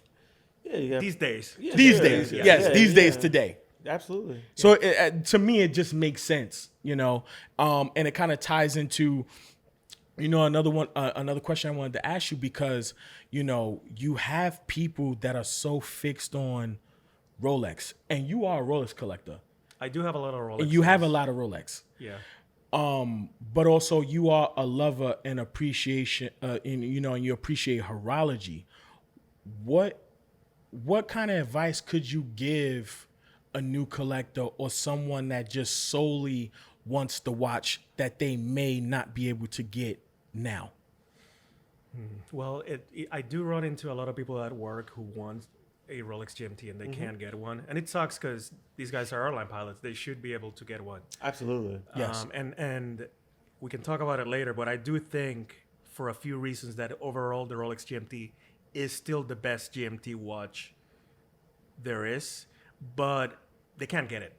Yeah. These days. Yeah, These sure. days, Yeah, yes, yeah, these yeah. days today. Absolutely. So to me, it just makes sense, and it kind of ties into, another question I wanted to ask you, because, you have people that are so fixed on Rolex, and you are a Rolex collector, I do have a lot of Rolex. and you have a lot of Rolex. Yeah. But also you are a lover and appreciation, and you appreciate horology. What kind of advice could you give a new collector or someone that just solely wants the watch that they may not be able to get now? Well, I do run into a lot of people at work who want a Rolex GMT and they can't get one, and it sucks because these guys are airline pilots. They should be able to get one. Absolutely. Yes. And we can talk about it later, but I do think for a few reasons that overall the Rolex GMT is still the best GMT watch there is, but they can't get it.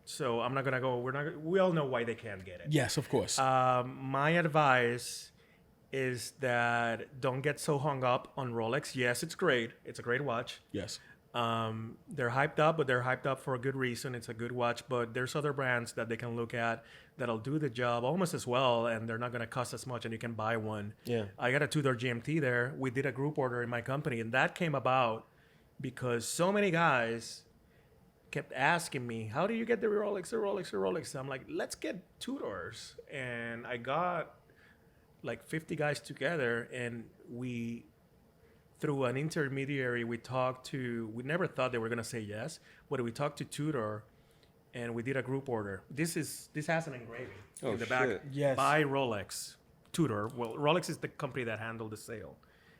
So I'm not gonna go. We all know why they can't get it. Yes, of course. My advice is that don't get so hung up on Rolex. Yes, it's great. It's a great watch. Yes. They're hyped up, but they're hyped up for a good reason. It's a good watch, but there's other brands that they can look at that'll do the job almost as well, and they're not going to cost as much, and you can buy one. Yeah. I got a two-door GMT there. We did a group order in my company, and that came about because so many guys kept asking me, how do you get the Rolex, the Rolex, the Rolex? I'm like, let's get two doors. And I got like 50 guys together, and we, through an intermediary, we never thought they were going to say yes, but we talked to Tudor, and we did a group order. This has an engraving in the back Yes. by Rolex. Tudor. Well, Rolex is the company that handled the sale,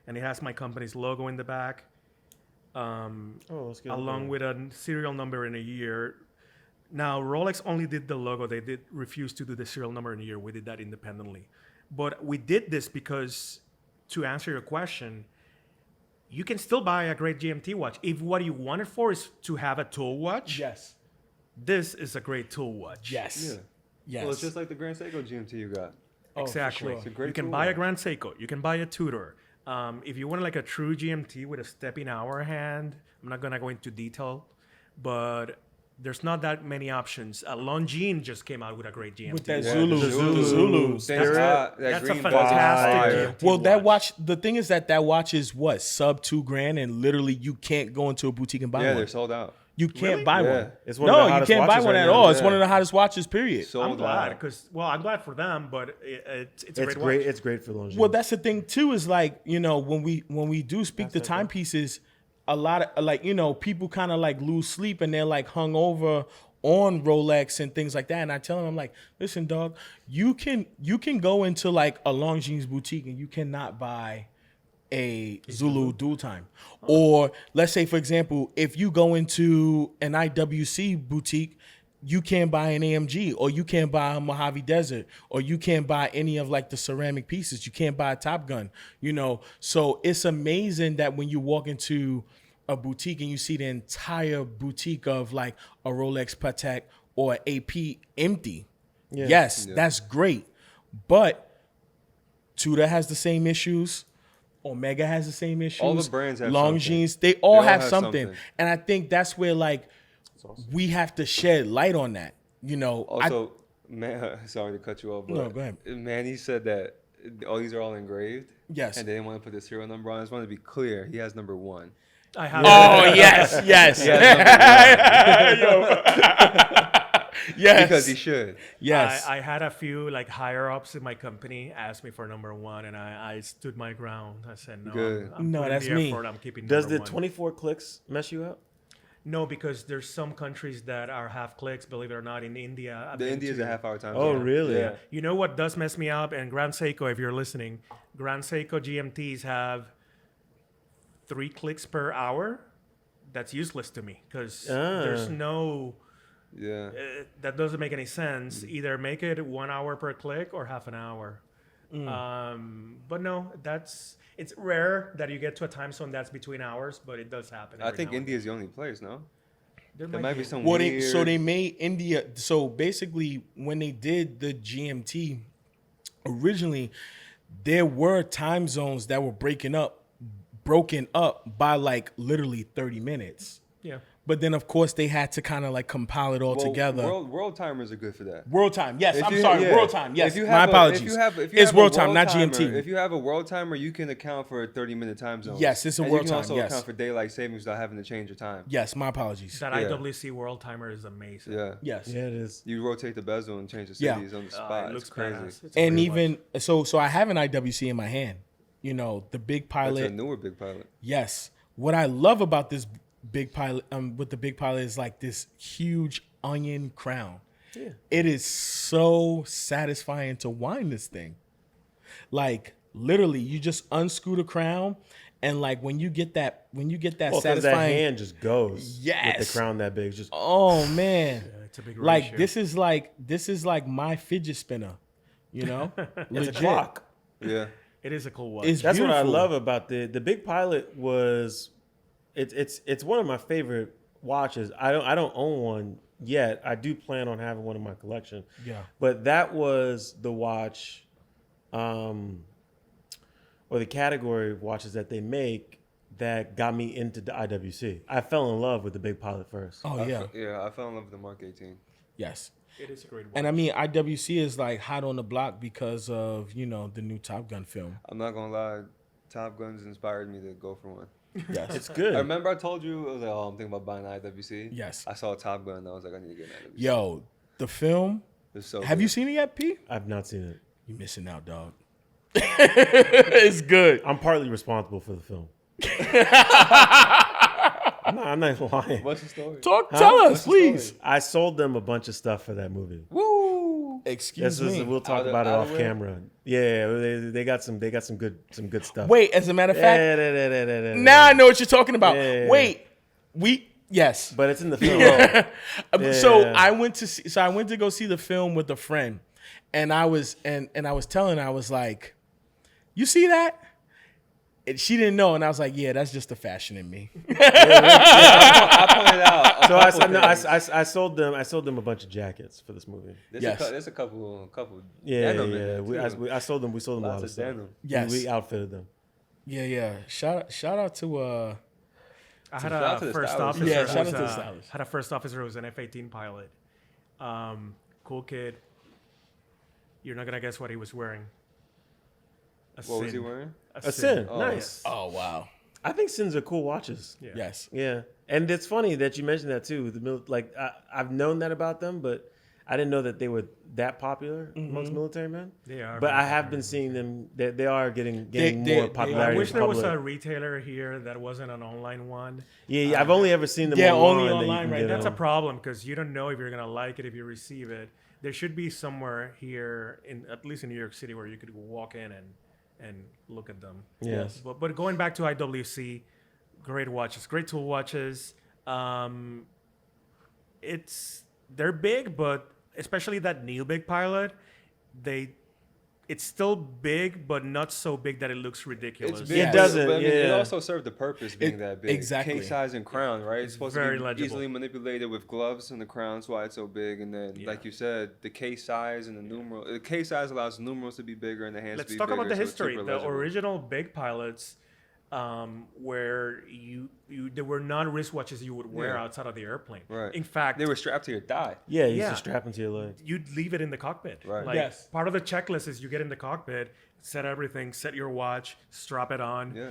and it has my company's logo in the back, Let's get along with a serial number in a year. Now, Rolex only did the logo. They did refuse to do the serial number in a year. We did that independently. But we did this because, to answer your question, you can still buy a great GMT watch. If what you want it for is to have a tool watch, Yes. this is a great tool watch. Yes. Yeah. Yes. Well, it's just like the Grand Seiko GMT you got. Oh, for Exactly. sure. It's a great You can tool buy a watch. Grand Seiko. You can buy a Tudor. If you want like a true GMT with a stepping hour hand, I'm not gonna go into detail, but there's not that many options. Longines just came out with a great GMT. With that Yeah, Zulu. the Zulu. Zulu. Spirit. That That's a green fantastic fire. GMT Well, that watch, the thing is that watch is what, sub $2,000, and literally you can't go into a boutique and buy Yeah, one. they're sold out. You can't Really? buy Yeah. one. It's one of No, the you hottest can't buy watches one right at now. all. It's Yeah. one of the hottest watches, period. Sold I'm glad out. because I'm glad for them, but it's a It's great great. watch. It's great for longevity. Well, that's the thing too. Is like, when we do speak the timepieces, a lot of like people kind of like lose sleep and they're like hung over on Rolex and things like that. And I tell them, I'm like, listen, dog, you can go into like a Longines boutique and you cannot buy a Zulu dual time. Or let's say, for example, if you go into an IWC boutique, you can't buy an AMG, or you can't buy a Mojave Desert, or you can't buy any of like the ceramic pieces. You can't buy a Top Gun, So it's amazing that when you walk into a boutique and you see the entire boutique of like a Rolex Patek or an AP empty. Yeah. Yes, Yeah. that's great. But Tudor has the same issues. Omega has the same issues. All the brands have Longines, something. they all They all have have something. something. And I think that's where like we have to shed light on that. Also, sorry to cut you off, but No, go ahead. Manny said that these are all engraved. Yes. And they didn't want to put the serial number on. I just want to be clear. He has number one. I have. Oh yes, yes. He has number one. Yes. Because he should. Yes. I had a few like higher ups in my company ask me for number one, and I stood my ground. I said no. Good. I'm No, putting that's the me. effort, I'm keeping Does number the one. 24 clicks mess you up? No, because there's some countries that are half clicks. Believe it or not, in India. I've The been India's to- a half-hour time Oh, zone. really? Yeah. You know what does mess me up? And Grand Seiko, if you're listening, Grand Seiko GMTs have 3 clicks per hour. That's useless to me because there's no. Yeah. That doesn't make any sense. Either make it 1 hour per click or half an hour. But no, it's rare that you get to a time zone that's between hours, but it does happen. I every think now and India's the only place, no? then. There might be some Well, weird... so they made India. So basically, when they did the GMT, originally there were time zones that were broken up by like literally 30 minutes. Yeah. But then, of course, they had to kind of like compile it all Well, together. World timers are good for that. World time, yes. If I'm you- sorry, yeah. world time, yes. If you My have apologies. If you have It's a world time, not timer, GMT. If you have a world timer, you can account for a 30-minute time zone. Yes, it's a and world you can time, also yes. account for daylight savings without having to change your time. Yes, my apologies. That Yeah. IWC World Timer is amazing. Yeah. Yes. Yeah, it is. You rotate the bezel and change the Yeah. cities on the spot. It looks It's crazy. badass. It's a And great even so I have an IWC in my hand. You know, the Big That's Pilot. a newer big pilot. Yes. What I love about this Big Pilot, with the Big Pilot, is like this huge onion crown. Yeah. It is so satisfying to wind this thing. Like literally, you just unscrew the crown, and like when you get that Well, because that satisfying. hand just goes with Yes. the crown that big. It's just Oh man. Yeah, it's a big Like ratio. this is like my fidget spinner. You know, it's a clock. Yeah. It is a cool watch. It's That's what I beautiful. love about the Big Pilot was it's one of my favorite watches. I don't own one yet. I do plan on having one in my collection. Yeah. But that was the watch or the category of watches that they make that got me into the IWC. I fell in love with the Big Pilot first. Oh yeah. I fell in love with the Mark 18. Yes. It is a great watch. And I mean, IWC is like hot on the block because of, you know, the new Top Gun film. I'm not gonna lie, Top Guns inspired me to go for one. Yes. It's good. I remember I told you I was like, oh, I'm thinking about buying an IWC. Yes. I saw Top Gun and I was like, I need to get an IWC. Yo, the film. It's so Have good. you seen it yet, P? I've not seen it. You missing out, dog. It's good. I'm partly responsible for the film. I'm not lying. What's the story? Tell What's us, the please. story? I sold them a bunch of stuff for that movie. Woo! Excuse me. We'll talk Out of- about it out off of where? camera. Yeah, they got some good stuff. Wait, as a matter of fact, Yeah. now I know what you're talking about. Yeah. Wait, yes. But it's in the film. So Yeah. I went to go see the film with a friend, and I was telling her, I was like, "You see that?" And she didn't know, and I was like, "Yeah, that's just the fashion in me." I pointed out. So I sold them a bunch of jackets for this movie. Yes. There's a couple. Yeah, denim in yeah. there, too. I sold them. We sold them a lot Lots of of stuff. denim. Yes. We outfitted them. Yeah. Shout out to I had shout out to a the first stylist. officer. Yeah, who shout was, out to the stylist. Had a first officer who was an F-18 pilot. Cool kid. You're not gonna guess what he was wearing. What was he wearing? A Sin. Oh. Nice. oh wow, I think Sins are cool watches. Yeah. yes, Yeah, and it's funny that you mentioned that too. I've known that about them, but I didn't know that they were that popular amongst military men. They are. But very I have popular. been seeing them. They are getting they- more they- popularity. I wish in there was public. a retailer here that wasn't an online one. Yeah, I've only ever seen them Yeah, online. only that you online, can right? get That's a them. problem because you don't know if you're gonna like it if you receive it. There should be somewhere here, at least in New York City, where you could walk in and look at them. Yes. But going back to IWC, great watches, great tool watches. They're big, but especially that new Big Pilot, it's still big, but not so big that it looks ridiculous. It's big. big. It doesn't, But I mean, it yeah. also served the purpose being that big. exactly. Case size and crown, right? It's supposed very to be legible. easily manipulated with gloves and the crown's why it's so big. And then, like you said, the case size and the numeral. The case size allows the numerals to be bigger and the hands Let's to be talk bigger. about the so it's history. super The legible. original Big Pilots, where there were not wristwatches you would wear Yeah. outside of the airplane. Right. In fact, They were strapped to your thigh. Yeah, you used Yeah. to strap into your leg. you'd leave it in the cockpit. Right. Like, Yes. part of the checklist is you get in the cockpit, set everything, set your watch, strap it on. Yeah.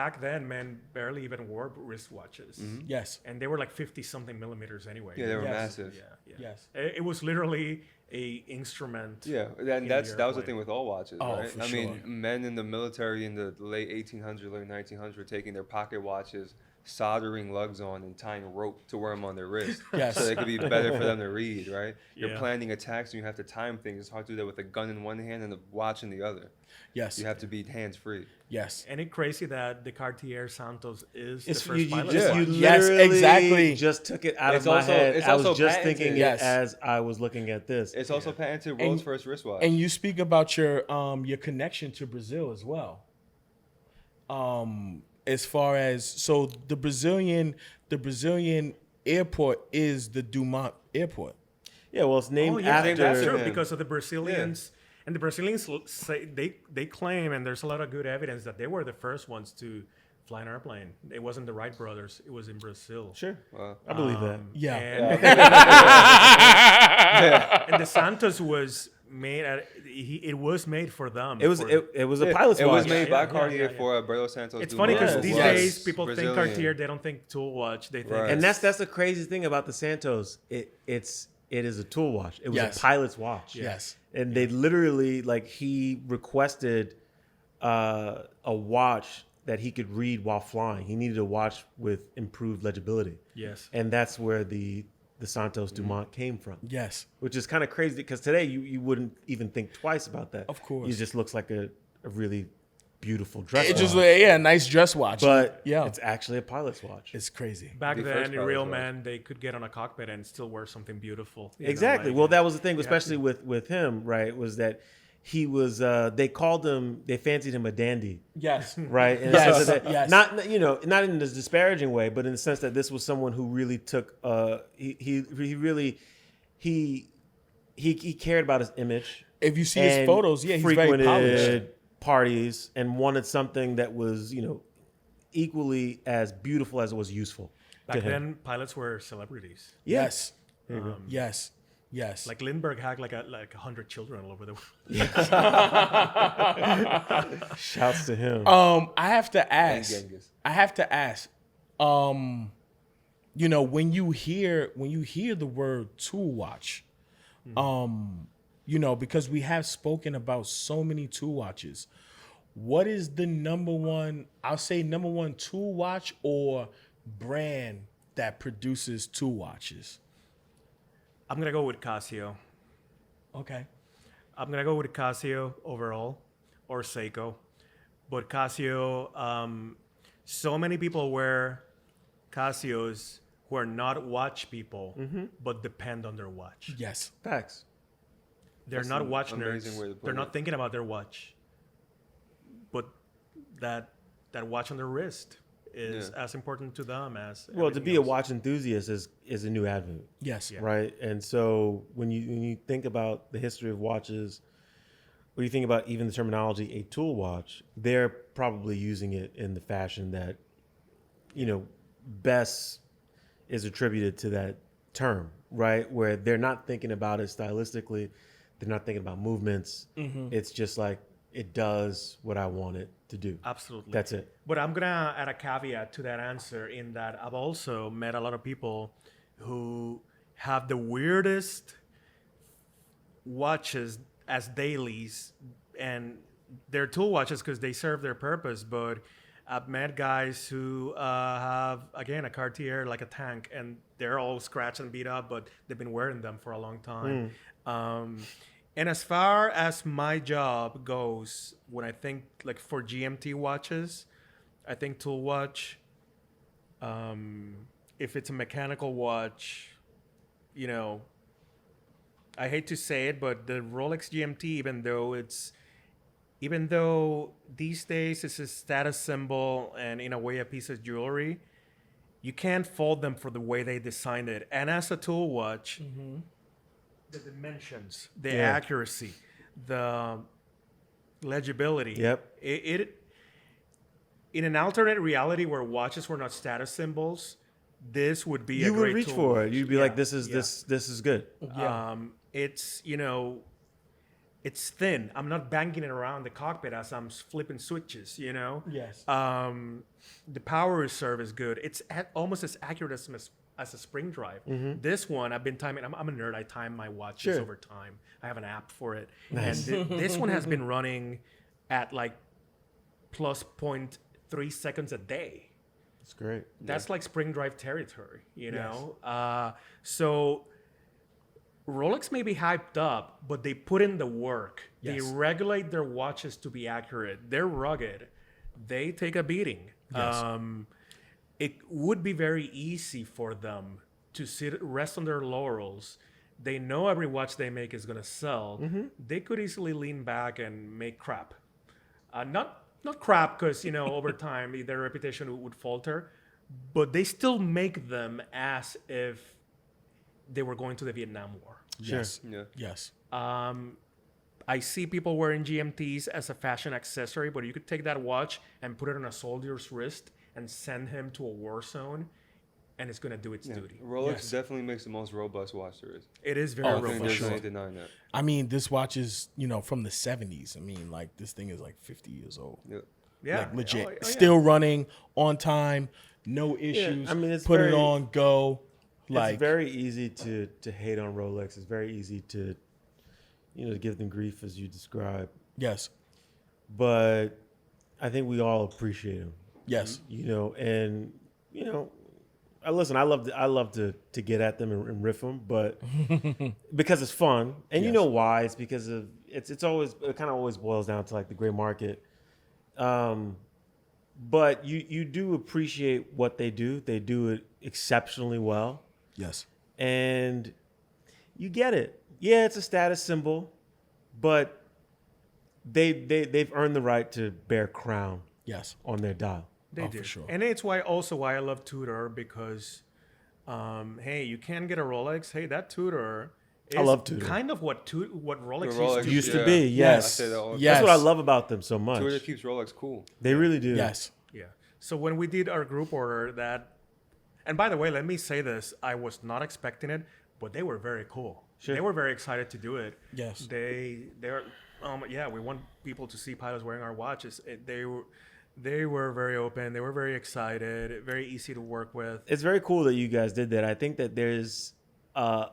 back then, men barely even wore wristwatches. Yes. And they were like 50 something millimeters anyway. Yeah, they were Yes. massive. Yeah. Yes. It was literally a instrument. Yeah, and in that was the airplane. thing with all watches, Oh, right? for I mean, sure. men in the military in the late 1800s, early 1900s, taking their pocket watches, soldering lugs on, and tying rope to wear them on their wrist, Yes. so they could be better for them to read, right? You're Yeah. planning attacks, and you have to time things. It's hard to do that with a gun in one hand and a watch in the other. Yes. You have to be hands free. Yes. And it's crazy that the Cartier Santos is It's, the first you pilot just Yeah. you watch. Yes, literally exactly. just took it out It's of my also- head. it's I was also just patented. thinking Yes. it as I was looking at this. It's also patented And- world's first wristwatch. And you speak about your connection to Brazil as well. As far as so the Brazilian airport is the Dumont airport. Yeah, well, it's named Oh, yeah, after. that's true him. because of the Brazilians. And the Brazilians say they claim, and there's a lot of good evidence that they were the first ones to fly an airplane. It wasn't the Wright brothers; it was in Brazil. Sure, Wow. I believe that. Yeah. And the Santos was made it was made for them. It was for- it was a pilot's It watch. was made Yeah, by yeah, Cartier yeah. for Alberto Santos. It's Dumont. funny because Yes. these Yes. days people Brazilian. think Cartier, they don't think tool watch. They think Right. And that's the crazy thing about the Santos. It is a tool watch. It was Yes. a pilot's watch. Yes. And they literally he requested a watch that he could read while flying. He needed a watch with improved legibility. yes. And that's where the Santos Dumont came from. Yes. Which is kind of crazy because today you wouldn't even think twice about that. Of course. It just looks like a really beautiful dress It just watch. a nice dress watch. But yeah, it's actually a pilot's watch. it's crazy. Back The then, first in pilot real watch. man, they could get on a cockpit and still wear something beautiful. you know, Exactly. like- Well, that was the thing, Yeah. especially with him, right? Was that he was they fancied him a dandy, Yes. right? In the Yes, sense that, yes. not not in a disparaging way, but in the sense that this was someone who really took he really he cared about his image. If you see his and photos, yeah, he's very frequented polished. parties and wanted something that was equally as beautiful as it was useful Back to him. then, pilots were celebrities. Yes. go. Yes. Yes. Like Lindbergh had like 100 children all over the world. Shouts to him. I have to ask. Genghis. When you hear the word tool watch, because we have spoken about so many tool watches. What is the number one tool watch or brand that produces tool watches? I'm going to go with Casio. Okay. I'm going to go with Casio overall or Seiko. But Casio, so many people wear Casios who are not watch people, but depend on their watch. Yes. Facts. They're That's not an watch amazing nerds. way to put They're it. not thinking about their watch. But that watch on their wrist is as important to them as Well, to everything be a else. watch enthusiast is a new avenue. Yes. Yeah. Right. And so when you think about the history of watches, or you think about even the terminology a tool watch, they're probably using it in the fashion that best is attributed to that term, right? Where they're not thinking about it stylistically, they're not thinking about movements. It's just like it does what I want it to do. Absolutely. That's it. But I'm gonna add a caveat to that answer in that I've also met a lot of people who have the weirdest watches as dailies, and they're tool watches because they serve their purpose. But I've met guys who have, again, a Cartier like a tank, and they're all scratched and beat up, but they've been wearing them for a long time. And as far as my job goes, when I think like for GMT watches, I think tool watch. If it's a mechanical watch, I hate to say it, but the Rolex GMT, even though these days it's a status symbol and in a way a piece of jewelry, you can't fault them for the way they designed it. And as a tool watch, the dimensions, the Yeah. accuracy, the legibility. Yep. It in an alternate reality where watches were not status symbols, this would be a You great would reach tool for watch. it. You'd be Yeah, like, this is yeah. this is good. It's it's thin. I'm not banging it around the cockpit as I'm flipping switches, you know? Yes. The power reserve is good. It's almost as accurate as a spring drive. This one, I've been timing. I'm a nerd. I time my watches over time. I have an app for it. Nice. And this one has been running at like plus 0.3 seconds a day. That's great. That's like spring drive territory, you know? So Rolex may be hyped up, but they put in the work. Yes. They regulate their watches to be accurate. They're rugged. They take a beating. Yes. It would be very easy for them to rest on their laurels. They know every watch they make is going to sell. They could easily lean back and make crap. Not crap because, you know, over time their reputation would falter, but they still make them as if they were going to the Vietnam War. Yes. Yeah. Yes. I see people wearing GMTs as a fashion accessory, but you could take that watch and put it on a soldier's wrist and send him to a war zone, and it's going to do its duty. Rolex definitely makes the most robust watch there is. It is very I don't think robust. there's any denying that. I mean, this watch is, you know, from the 70s. I mean, like, this thing is like 50 years old. Yeah. Yeah, Like, legit. Oh, yeah. Still running on time, no issues. I mean, it's put it very- on, go. Like, It's very easy to hate on Rolex. It's very easy to, you know, to give them grief as you describe. yes. But I think we all appreciate them. Yes. You know, and you know, I love to get at them and riff them, but because it's fun, and you Yes. know why? It's because of it kind of always boils down to like the gray market. But you do appreciate what they do. They do it exceptionally well, Yes. and you get it. Yeah, it's a status symbol, but they've earned the right to bear crown Yes. on their dial. They Oh, do. for sure. And it's why I love Tudor because, hey, you can get a Rolex. Hey, that Tudor is I love Tudor. kind of what Rolex The Rolex used to Used to Yeah. be, I yes. say that all the Yes. That's what I love about them so much. Tudor keeps Rolex cool. They really do. Yes. Yeah. So when we did our group order, and by the way, let me say this: I was not expecting it, but they were very cool. Sure. They were very excited to do it. Yes. They're yeah. We want people to see pilots wearing our watches. They were very open. They were very excited. Very easy to work with. It's very cool that you guys did that. I think that there's, I'm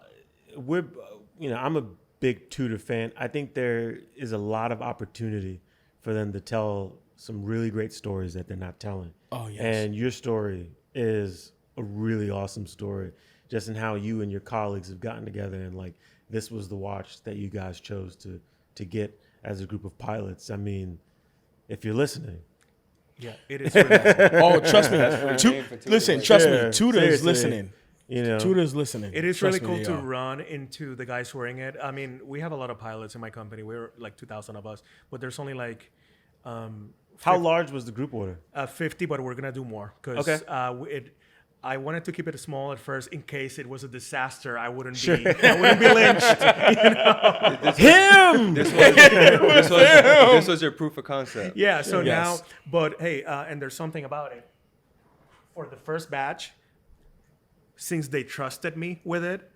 a big Tudor fan. I think there is a lot of opportunity for them to tell some really great stories that they're not telling. Oh, yes. And your story is a really awesome story, just in how you and your colleagues have gotten together and like this was the watch that you guys chose to get as a group of pilots. I mean, if you're listening, Yeah, it is. Really Oh, trust me. That's Tu- name for Tudor listen, right trust there. me. Tudor is Seriously. listening. you know, Tudor's listening. It is Trust really me, cool they to are. run into the guys wearing it. I mean, we have a lot of pilots in my company. We're like 2,000 of us, but there's only like how large was the group order? 50, but we're gonna do more because Okay. I wanted to keep it small at first in case it was a disaster. I wouldn't Sure. be lynched. Him. This was your proof of concept. Yeah. So Yes. now, but hey, and there's something about it. For the first batch, since they trusted me with it,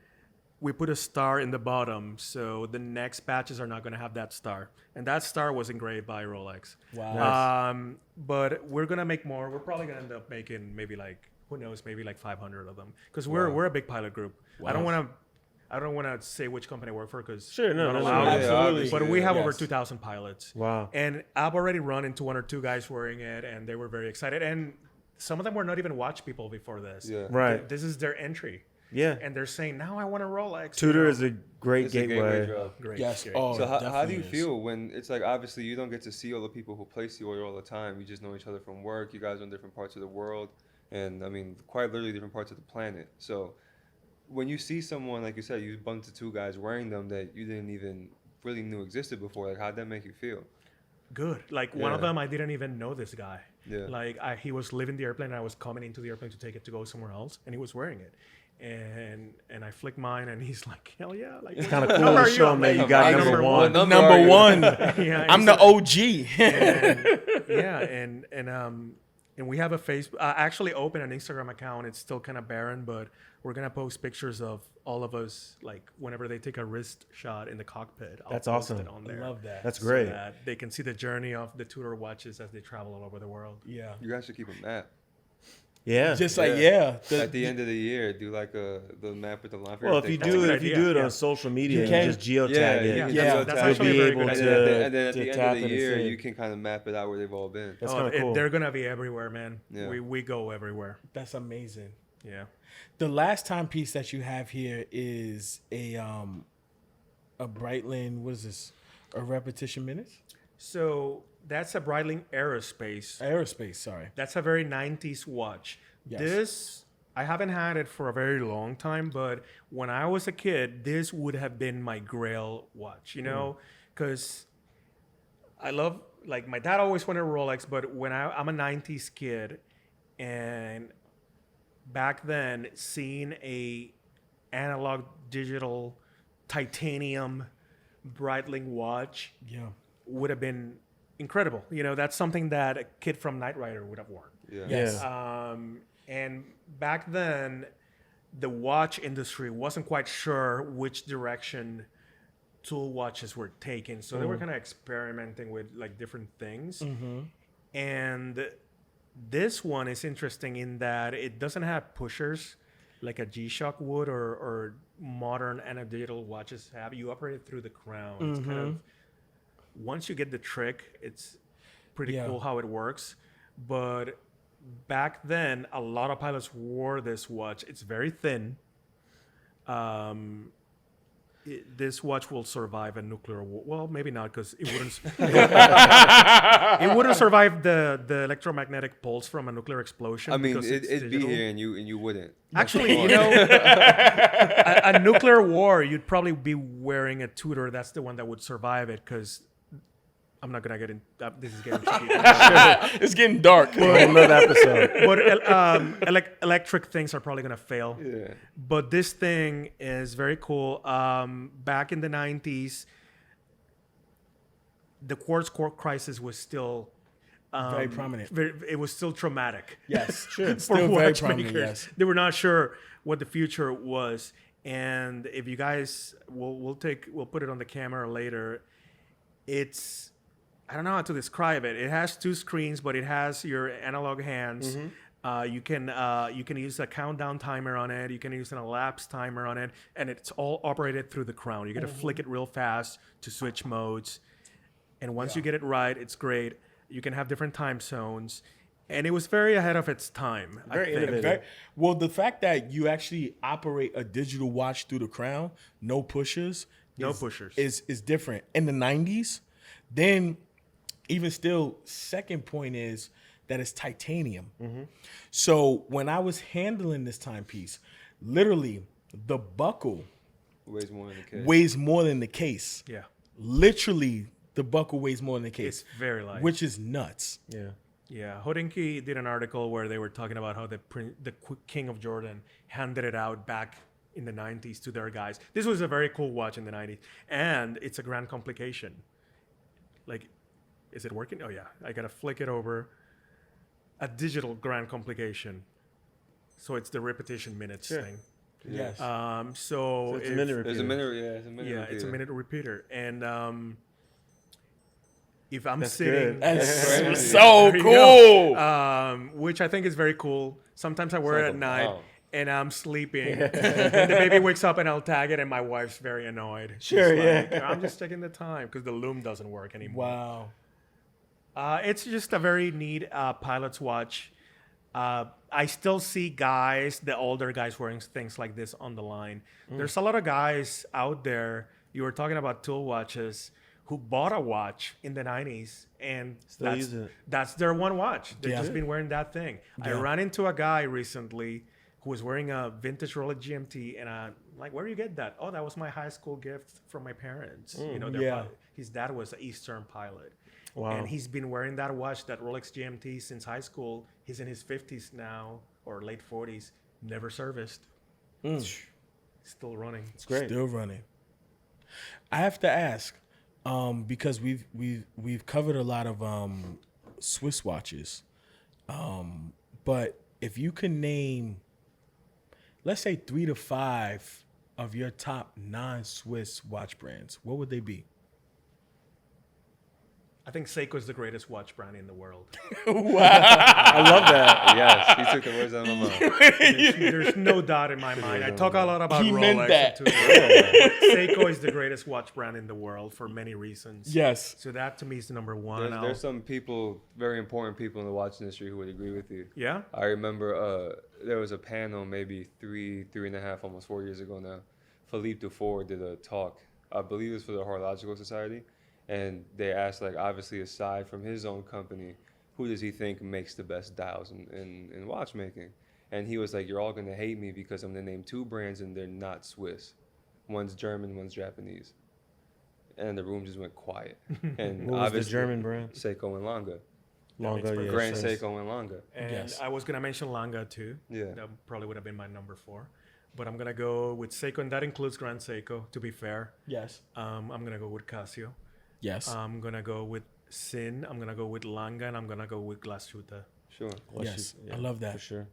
we put a star in the bottom. So the next batches are not going to have that star. And that star was engraved by Rolex. Wow. But we're going to make more. We're probably going to end up making maybe like, who knows, maybe like 500 of them. Because we're a big pilot group. I don't want to say which company I work for because Sure, no, not no, allowed. no, absolutely. But we have over Yes. 2,000 pilots. Wow. And I've already run into one or two guys wearing it, and they were very excited. And some of them were not even watch people before this. Yeah. Right. This is their entry. Yeah. And they're saying, now I want a Rolex. Tudor you know? is a great It's a gateway. drug. Great. Yes. great. Oh, So how do definitely you is. feel when it's like obviously you don't get to see all the people who place the order all the time. You just know each other from work. You guys are in different parts of the world, and I mean quite literally different parts of the planet. So when you see someone like you said, you bumped into two guys wearing them that you didn't even really knew existed before. Like how'd that make you feel? Good. Like one of Yeah. them, I didn't even know this guy. Yeah. Like he was leaving the airplane, and I was coming into the airplane to take it to go somewhere else, and he was wearing it. And I flicked mine, and he's like, hell yeah! Like It's kind of what cool number to are show you? them that you Like, got I'm number number one. one. Number Number are you? one. Yeah, I'm he's the like- OG. and And we have a Facebook. I actually opened an Instagram account. It's still kind of barren, but we're gonna post pictures of all of us, like whenever they take a wrist shot in the cockpit. That's post awesome. it on I there. love that. That's So great. that they can see the journey of the Tudor watches as they travel all over the world. Yeah. You guys should keep a map. Yeah. Just like the- At the end of the year, do like the map with the line. for Well, if you everything. That's a do good it idea, yeah. on social media, You and can. just geotag Yeah, it. you can Yeah, geotag that's it. actually a You'll very be good able And idea. then at to the tap end of the in and year, see. you can kind of map it out where they've all been. That's kind of cool. They're gonna be everywhere, man. Yeah. We go everywhere. That's amazing. Yeah. The last timepiece that you have here is a Breitling. What is this? A repetition minutes? So that's a Breitling Aerospace. Aerospace. Sorry. That's a very 90s watch. Yes. This, I haven't had it for a very long time, but when I was a kid, this would have been my grail watch, you know? Because I love, like, my dad always wanted a Rolex, but when I'm a 90s kid, and back then, seeing a analog digital titanium Breitling watch Yeah. would have been incredible. You know, that's something that a kid from Knight Rider would have worn. Yeah. Yes. And back then, the watch industry wasn't quite sure which direction tool watches were taking. So they were kind of experimenting with like different things. And this one is interesting in that it doesn't have pushers like a G-Shock would or modern analog digital watches have. You operate it through the crown. It's kind of, once you get the trick, it's pretty Yeah. cool how it works. But back then, a lot of pilots wore this watch. It's very thin. This watch will survive a nuclear war. Well, maybe not, because it wouldn't. It wouldn't survive the electromagnetic pulse from a nuclear explosion. I mean, because it's it'd be digital. here and you wouldn't. Actually, you know, a nuclear war, you'd probably be wearing a Tudor. That's the one that would survive it, because I'm not gonna get in. This is getting tricky. It's getting dark. Another episode. But electric things are probably gonna fail. Yeah. But this thing is very cool. Back in the 90s, the quartz core crisis was still Very prominent. It was still traumatic. Yes. Sure. For Still very prominent. watchmakers. Yes. They were not sure what the future was. And if you guys, we'll put it on the camera later. It's, I don't know how to describe it. It has two screens, but it has your analog hands. You can use a countdown timer on it. You can use an elapsed timer on it, and it's all operated through the crown. You got to flick it real fast to switch modes, and once you get it right, it's great. You can have different time zones, and it was very ahead of its time. I Very think. innovative. Well, the fact that you actually operate a digital watch through the crown, no pushers, No pushers. is different. In the 90s, then even still, second point is that it's titanium. So when I was handling this timepiece, literally the buckle Weighs more than the case. weighs more than the case. Yeah, Literally, the buckle weighs more than the case, it's very light. which is nuts. Yeah. Yeah, Hodenki did an article where they were talking about how the King of Jordan handed it out back in the 90s to their guys. This was a very cool watch in the 90s, and it's a grand complication. Like, is it working? Oh yeah, I gotta flick it over. A digital grand complication. So it's the repetition minutes thing. Yes. So It's a if- minute There's a repeater. minute. Yeah, it's a minute. yeah, it's a repeater. minute repeater, and if I'm That's sitting, good. That's crazy. so There you cool. go. Which I think is very cool. Sometimes I wear it like at a night wow. and I'm sleeping. And the baby wakes up and I'll tag it, and my wife's very annoyed. She's Sure, like, yeah. I'm just taking the time because the loom doesn't work anymore. Wow. It's just a very neat pilot's watch. I still see guys, the older guys, wearing things like this on the line. There's a lot of guys out there. You were talking about tool watches who bought a watch in the 90s and Still use it. that's their one watch. They've Yeah. just been wearing that thing. I Yeah. ran into a guy recently who was wearing a vintage Rolex GMT, and I'm like, where do you get that? Oh, that was my high school gift from my parents. You know, Yeah. his dad was an Eastern pilot. Wow. And he's been wearing that watch, that Rolex GMT, since high school. He's in his 50s now, or late 40s, never serviced. Still running. It's great. Still running. I have to ask, because we've covered a lot of Swiss watches. But if you can name, let's say 3 to 5 of your top non-Swiss watch brands, what would they be? I think Seiko is the greatest watch brand in the world. I love that. Yes, he took the words out of my mouth. There's no doubt in my mind. I talk a lot about He Rolex. meant that. Too. Seiko is the greatest watch brand in the world for many reasons. Yes. So that to me is the number one. There's some people, very important people in the watch industry who would agree with you. Yeah. I remember there was a panel maybe 3.5, almost 4 years ago now. Philippe Dufour did a talk. I believe it was for the Horological Society. And they asked, like, obviously, aside from his own company, who does he think makes the best dials in watchmaking? And he was like, you're all going to hate me because I'm going to name 2 brands and they're not Swiss. One's German, one's Japanese. And the room just went quiet. And What was the obviously, German brand? Seiko and Langa. Longo, yeah. Grand sense. Seiko and Langa. And Yes. I was going to mention Langa too. Yeah. That probably would have been my number 4. But I'm going to go with Seiko, and that includes Grand Seiko, to be fair. Yes. I'm going to go with Casio. Yes. I'm going to go with Sin. I'm going to go with Langa, and I'm going to go with Glashütte. Sure. Yes. Yeah, I love that. for sure.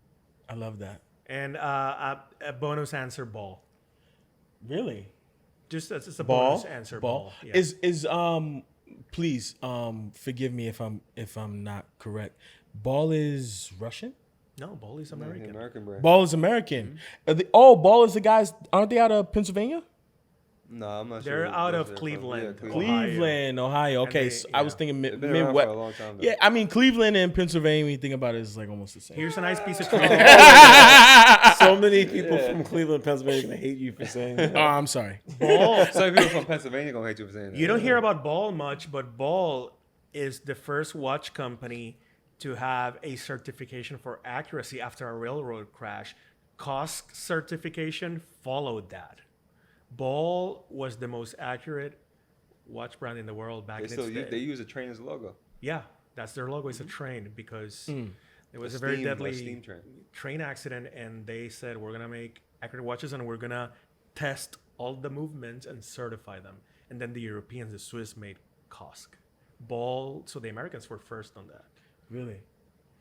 I love that. And a bonus answer, Ball. Really? Just as a Ball? bonus answer, Ball. Ball. Yeah. Is please forgive me if I'm not correct. Ball is Russian? No, Ball is American, American. American brand. Ball is American. Mm-hmm. Ball is the guys, aren't they out of Pennsylvania? No, I'm not They're sure. out where of they're from. Cleveland. Yeah, Ohio. Cleveland, Ohio. Okay, they- so I was yeah. thinking They've been around for Midwest. a long time, though. Yeah, I mean Cleveland and Pennsylvania. When you think about it, is like almost the same. Here's a nice piece of trivia. So many people from Cleveland, Pennsylvania, are gonna hate you for saying that. Oh, I'm sorry. Ball. Some people from Pennsylvania gonna hate you for saying that. You don't hear about Ball much, but Ball is the first watch company to have a certification for accuracy after a railroad crash. COSC certification followed that. Ball was the most accurate watch brand in the world back They in still its use, day. they use a train as a logo. Yeah, that's their logo. It's a train because it was a A very steam- a deadly steam train. accident, and they said we're gonna make accurate watches and we're gonna test all the movements and certify them. And then the Europeans, the Swiss, made COSC. Ball, so the Americans were first on that. Really?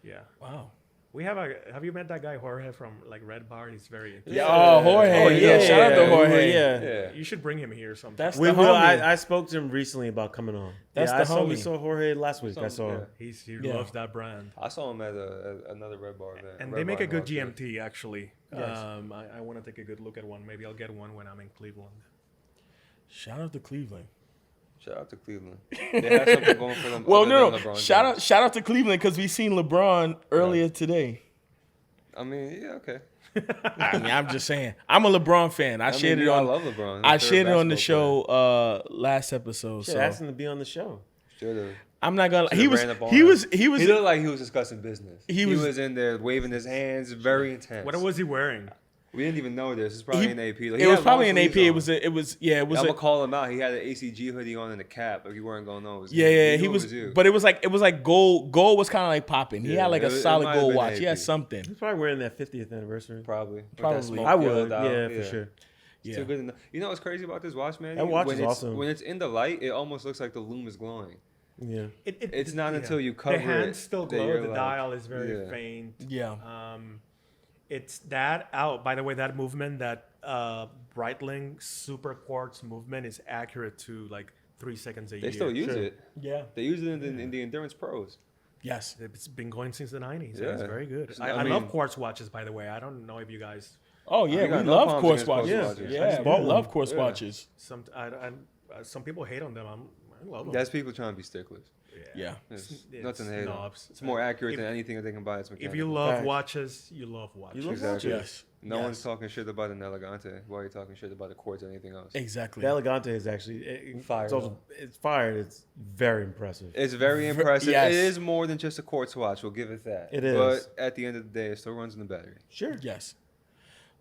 Yeah, Wow. we have a. Have you met that guy Jorge from like Red Bar? He's very. Yeah. Oh, Jorge. Oh, yeah. Shout out to we Jorge. were- yeah. Yeah. You should bring him here sometime. That's We the will. homie. I spoke to him recently about coming on. That's yeah, the I saw, we homie. saw Jorge last week. I Some- saw yeah. him. He Yeah. loves that brand. I saw him at another Red Bar event. And Red they make Bar a good in Las Vegas. GMT actually. Yes. I want to take a good look at one. Maybe I'll get one when I'm in Cleveland. Shout out to Cleveland. Shout out to Cleveland. They had something going for them. Well, other no, than no. LeBron Shout James. out to Cleveland because we seen LeBron earlier today. I mean, yeah, okay. I mean, I'm just saying. I'm a LeBron fan. I shared mean, it I on. love LeBron. I He's their shared it on the basketball show last episode. Shit, So asked him to be on the show. player. Should've. I'm not gonna. Should've He was. ran up on He him. was. He was. He looked like he was discussing business. He He was- was in there waving his hands, very intense. What was he wearing? We didn't even know this. It's probably He- an AP. Like, It was probably an AP. It was. It was. Yeah. It was. I'm A, gonna call him out. He had an ACG hoodie on and a cap. Like you weren't gonna know. It was yeah. him. Yeah. You He knew it was. you. But it was like. It was like gold. Gold was kind of like popping. He Yeah, had like a it solid might have gold been watch. He had AP. something. He's probably wearing that 50th anniversary. Probably. With that Probably. smoke I would. yellowed out. Yeah, for sure. It's Yeah. too good. You know what's crazy about this watch, man? That watch when is it's, awesome. When it's in the light, it almost looks like the lume is glowing. Yeah. It's not until you cover the hands it still that glow. you're The like- dial is very yeah. faint. Yeah. It's that out. By the way, that movement, that Breitling super quartz movement, is accurate to like 3 seconds a year. They still use it. Yeah. They use it in the endurance pros. Yes. It's been going since the 90s. Yeah. It's very good. So, I I love mean- quartz watches, by the way. I don't know if you guys. Oh yeah. You got We no love qualms quartz against watches. quartz watches. Yeah. I just We bought love one. quartz Yeah. watches. Some people hate on them. I love them. That's people trying to be sticklers. Yeah. It's It's nothing to hate on. snobs. It's more accurate If- than anything that they can buy. It's If mechanical. you love Facts. watches, you love watches. You love Exactly. watches. Yes. No Yes. one's talking shit about an Elegante. Why are you talking shit about a quartz or anything else? Exactly. The Elegante is actually Fire, It's, also, it's fired. It's very impressive. It's very impressive. yes. It is more than just a quartz watch. We'll give it that. It is. But at the end of the day, it still runs on the battery. Sure. Yes.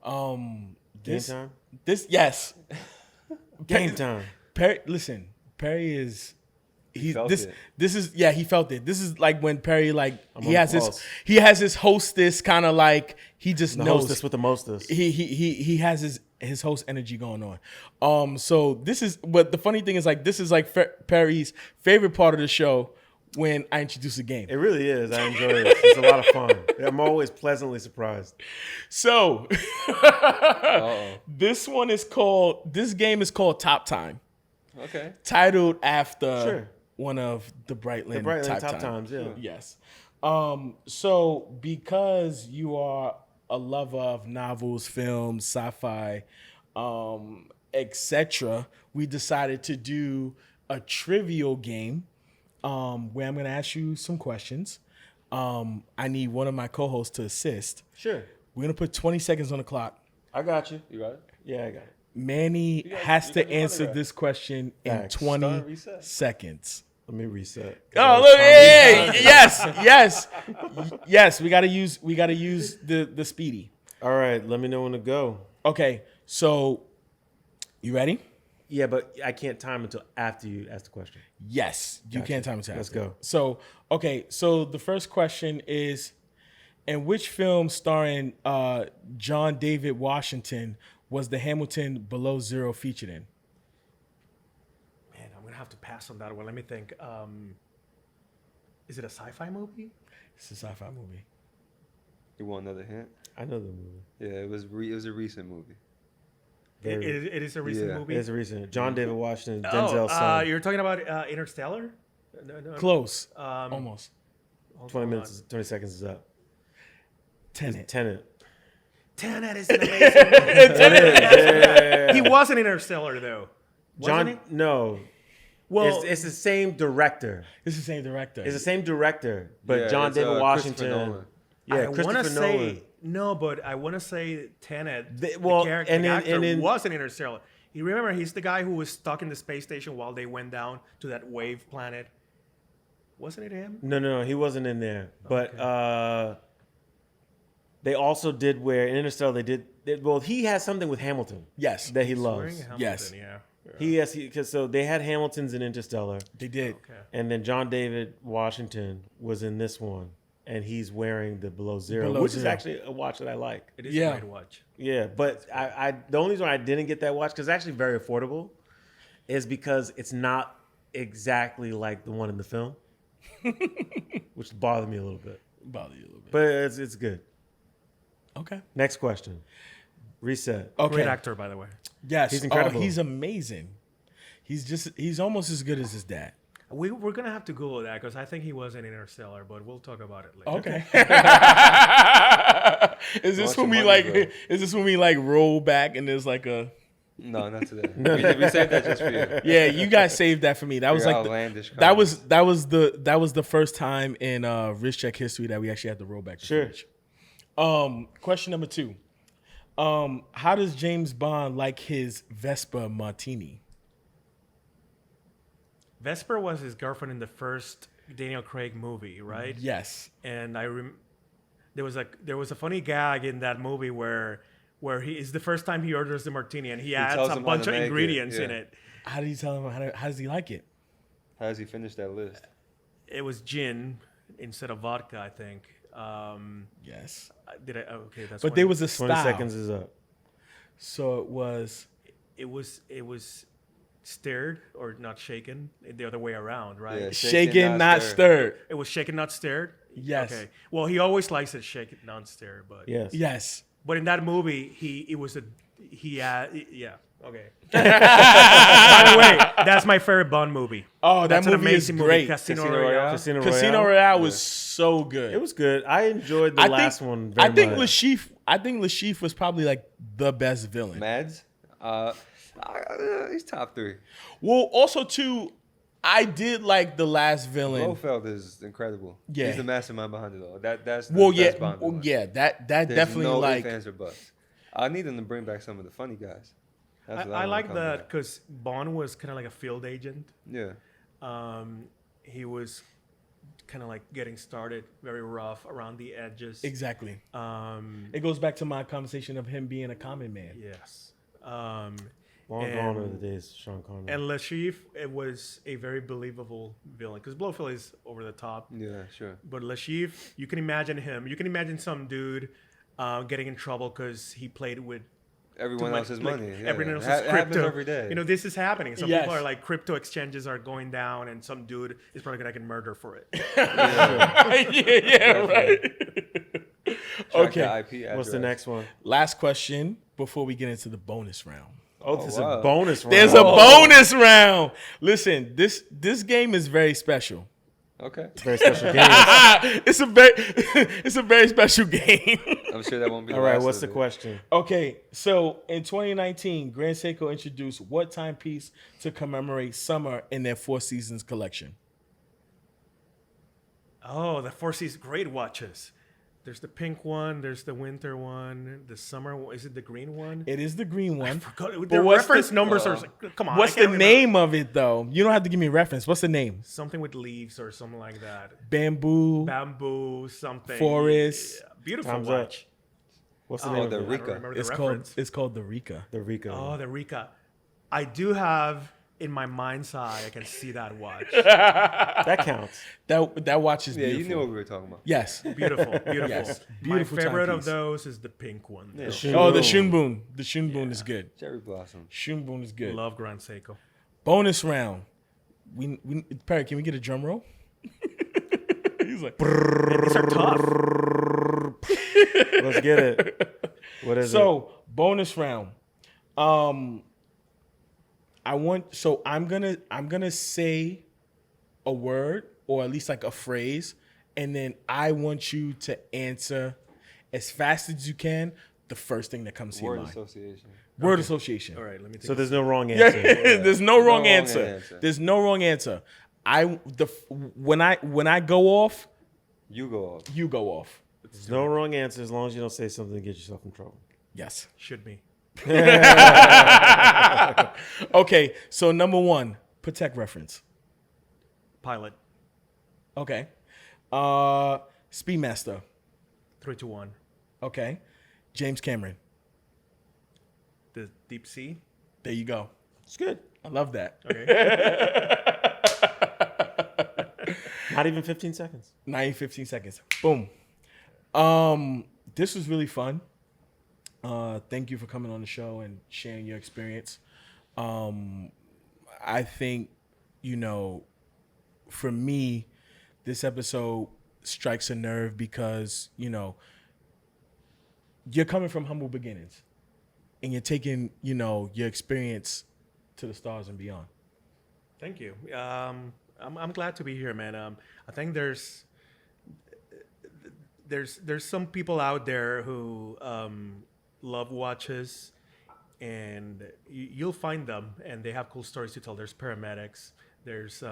Game This. time. This. Yes. Game time. Perry. Listen. Perry is. He felt this it. this is yeah he felt it. This is like when Perry like I'm he on has pulse. his hostess kind of like he just The knows hostess with the mostest. he has his host energy going on. So this is, but the funny thing is like this is like Perry's favorite part of the show when I introduce the game. It really is. I enjoy it. It's a lot of fun. I'm always pleasantly surprised. So Uh-oh. this game is called Top Time, Okay. titled after Sure. one of the Breitling, The Breitling Top Top Times, yeah. Yes. So because you are a lover of novels, films, sci-fi, etc., we decided to do a trivial game where I'm going to ask you some questions. I need one of my co-hosts to assist. Sure. We're going to put 20 seconds on the clock. I got you. You got it? Yeah, I got it. Manny got- has you to got your answer money right. this question in Facts. 20 Start, reset. seconds. Let me reset. Oh, look! Hey, yes. We gotta use the speedy. All right, let me know when to go. Okay, so you ready? Yeah, but I can't time until after you ask the question. Yes, you Gotcha. can time it. Let's go. So so the first question is, in which film starring John David Washington was the Hamilton Below Zero featured in? Man, I'm gonna have to pass on that one. Let me think. Is it a sci-fi movie? It's a sci-fi movie. You want another hint? I know the movie. Yeah, it was a recent movie. It is a recent Yeah. movie. It's recent. John David Washington, Denzel's Oh, son. you're talking about Interstellar? No. Close, Um, almost. 20 minutes, 20 seconds is up. Tenet. Tenet. Tenet is an amazing movie. He was an Interstellar, though. Wasn't he? No. Well, It's the same director. It's the same director. It's the same director, but Yeah, John it's, David Christopher Washington. Nolan. Yeah, I want to Christopher say Nolan. no, but I want to say Tenet. The- The, well, character, and the in- actor and in- was an Interstellar. You remember he's the guy who was stuck in the space station while they went down to that wave planet. Wasn't it him? No, he wasn't in there. But they also did where in Interstellar well, he has something with Hamilton Yes, that he Swearing loves. Hamilton, Yes. Yeah. Because so they had Hamilton's in Interstellar, they did. Okay. and then John David Washington was in this one, and he's wearing the Below Zero, Below which is Zero. actually a watch that I like. It is Yeah. a great watch. Yeah, but I the only reason I didn't get that watch because it's actually very affordable, is because it's not exactly like the one in the film, which bothered me a little bit. Bother you a little bit. But it's good. Okay. Next question. Reset. Okay. Great actor, by the way. Yes. He's incredible. He's amazing. He's almost as good as his dad. We're gonna have to Google that because I think he was an Interstellar, but we'll talk about it later. Okay. Is this Watch when we your like? money, bro. Is this when we like roll back and there's like a? No, not today. we saved that just for you. Yeah, you guys saved that for me. That was Your like the, outlandish that was the first time in Wrist Check history that we actually had to roll back. The Sure. footage. Question number 2. How does James Bond like his Vespa Martini? Vesper was his girlfriend in the first Daniel Craig movie, right? Yes. And there was a funny gag in that movie where he is the first time he orders the martini and he adds tells a him how bunch to of make it, ingredients in yeah. it. How did he tell him? How does he like it? How does he finish that list? It was gin instead of vodka, I think. Yes. Okay, that's. But what there was a 20 style. seconds is up. So it was. It was stirred or not shaken, the other way around, right? Yeah. Shaken, not stirred. It was shaken, not stirred. Yes. Okay. Well, he always likes it shaken, not stirred, but Yes. Yes. But in that movie, yeah. Okay. By the way, that's my favorite Bond movie. Oh, that That's an movie is amazing great. Casino Casino Royale. Royale. Casino Royale was so good. It was good. I enjoyed the last one I very think much. Lashif was probably like the best villain. Mads? He's top 3. Well, also too, I did like the last villain. Blofeld is incredible. Yeah. He's the mastermind behind it all. That's the Well, best yeah, Bond villain. that There's definitely no like ifs, ands, or buts. I need them to bring back some of the funny guys. That's what I wanna like come that back. because Bond was kind of like a field agent. Yeah. He was kind of like getting started, very rough around the edges. exactly. Um, It goes back to my conversation of him being a common man. yes. Long gone are the days of Sean Connery. And Lashif, it was a very believable villain because Blofeld is over the top. Yeah, sure. But Lashif, you can imagine him. You can imagine some dude getting in trouble because he played with everyone else's money. Yeah. Everyone else's It happens crypto. every day. You know, this is happening. Some Yes. people are like, crypto exchanges are going down, and some dude is probably gonna get murdered for it. Right. Track Okay. the IP address. What's the next one? Last question before we get into the bonus round. Oh, this is wow. a bonus round. There's a bonus round. Listen, this game is very special. Okay. Very special game. It's a very special game. I'm sure that won't be the All right, last what's of the it. question? Okay, so in 2019, Grand Seiko introduced what timepiece to commemorate summer in their Four Seasons collection? Oh, the Four Seasons great watches. There's the pink one. There's the winter one. The summer one. Is it the green one? It is the green one. The But what's reference the- numbers are. Come on. What's I can't the remember. name of it though? You don't have to give me a reference. What's the name? Something with leaves or something like that. Bamboo. Bamboo, something. Forest. Yeah, beautiful Time's up. watch. What's the Oh, name the of it? I don't Rika. remember the It's reference. called the Rika. The Rico. Oh, the Rika. I do have in my mind's eye. I can see that watch. That counts. That watch is Yeah, beautiful. you knew what we were talking about. Yes. Beautiful, beautiful. Yes. My Beautiful favorite of timepiece. those is the pink one. Yeah. Oh, the Shunbun. The Shunbun is good. Cherry blossom. Shunbun is good. Love Grand Seiko. Bonus round. We Perry, can we get a drum roll? He's like, These are tough. Let's get it. What is it? so bonus round. I'm gonna say a word or at least like a phrase, and then I want you to answer as fast as you can the first thing that comes to your Word mind. association. Word association. All right, let me take So there's no wrong answer. There's no wrong wrong answer. answer. There's no wrong answer. When I go off, You go off. you go off. There's no wrong answer as long as you don't say something to get yourself in trouble. Yes. Should be. Okay. So number one, Patek reference. Pilot. Okay. Speedmaster. 321. Okay. James Cameron. The Deep Sea. There you go. It's good. I love that. Okay. Not even 15 seconds. 15 seconds. Boom. This was really fun. Thank you for coming on the show and sharing your experience. I think, for me, this episode strikes a nerve because, you're coming from humble beginnings and you're taking, your experience to the stars and beyond. Thank you. I'm glad to be here, man. I think there's some people out there who love watches, and you'll find them, and they have cool stories to tell. There's paramedics. There's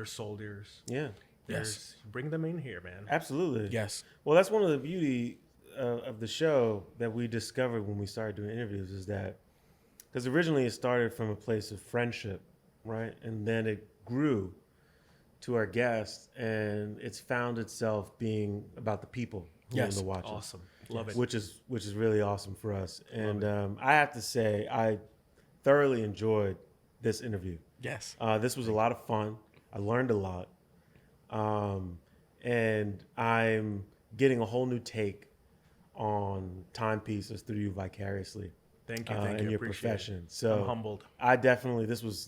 soldiers. Yeah. Yes. Bring them in here, man. Absolutely. Yes. Well, that's one of the beauty of the show that we discovered when we started doing interviews is that, because originally it started from a place of friendship, right? And then it grew to our guests, and it's found itself being about the people who Yes. own the watches. Awesome. Love it. Which is really awesome for us. And I have to say, I thoroughly enjoyed this interview. Yes. This was a lot of fun. I learned a lot. And I'm getting a whole new take on timepieces through you vicariously Thank you. in your Appreciate profession. It. So I'm humbled. I definitely, this was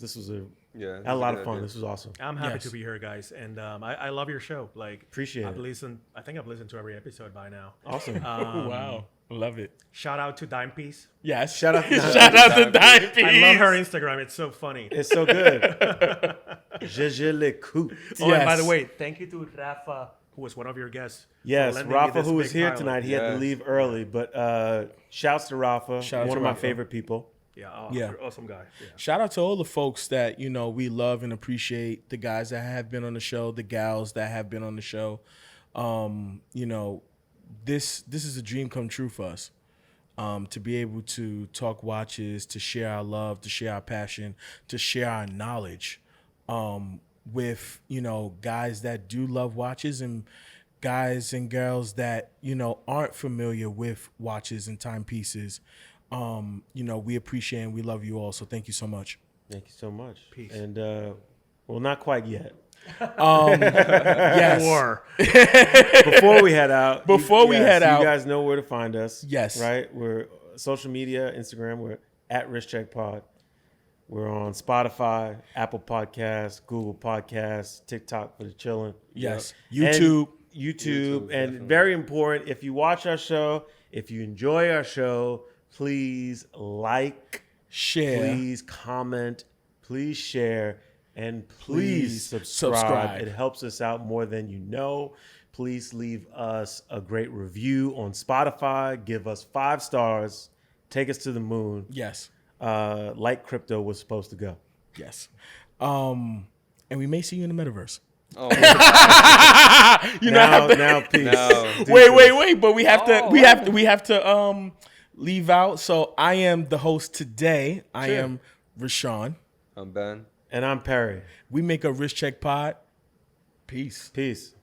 Yeah. a lot of fun. This was awesome. I'm happy Yes. to be here, guys, and I love your show. Like, Appreciate I've it. listened. I think I've listened to every episode by now. Awesome. Wow. Love it. Shout out to Dime Piece. Yes. Shout out to Shout out to Dimepiece. I love her Instagram. It's so funny. It's so good. Je l'écoute. Oh, and by Yes. the way, thank you to Rafa, who was one of your guests. for Yes, lending me Rafa, this who was big here pilot. tonight, he had to Yes. leave early, but shouts to Rafa, Shout out one to of my Rafa. favorite people. Yeah, Yeah. awesome guy. Yeah. Shout out to all the folks that, we love and appreciate, the guys that have been on the show, the gals that have been on the show. This is a dream come true for us. To be able to talk watches, to share our love, to share our passion, to share our knowledge with, guys that do love watches and guys and girls that, aren't familiar with watches and timepieces. We appreciate and we love you all. So thank you so much. Thank you so much. Peace. And, well, not quite yet. Yes. Or Before we head out, Before we head out- you guys know where to find us. Yes. Right? We're social media, Instagram, we're at Wrist Check Pod. We're on Spotify, Apple Podcasts, Google Podcasts, TikTok for the chilling. Yes. And YouTube. YouTube, and definitely. very important, if you watch our show, if you enjoy our show, please like, Share. please comment, please share, and please Please subscribe. It helps us out more than you know. Please leave us a great review on Spotify. Give us 5 stars. Take us to the moon. Yes. Like crypto was supposed to go. Yes. And we may see you in the metaverse. Oh, You know, I have to- Now, peace. No. wait, but we have to Oh, we have to leave out. So I am the host today. I Sure. am Rashawn. I'm Ben. And I'm Perry. We make a Wrist Check Pod. Peace. Peace.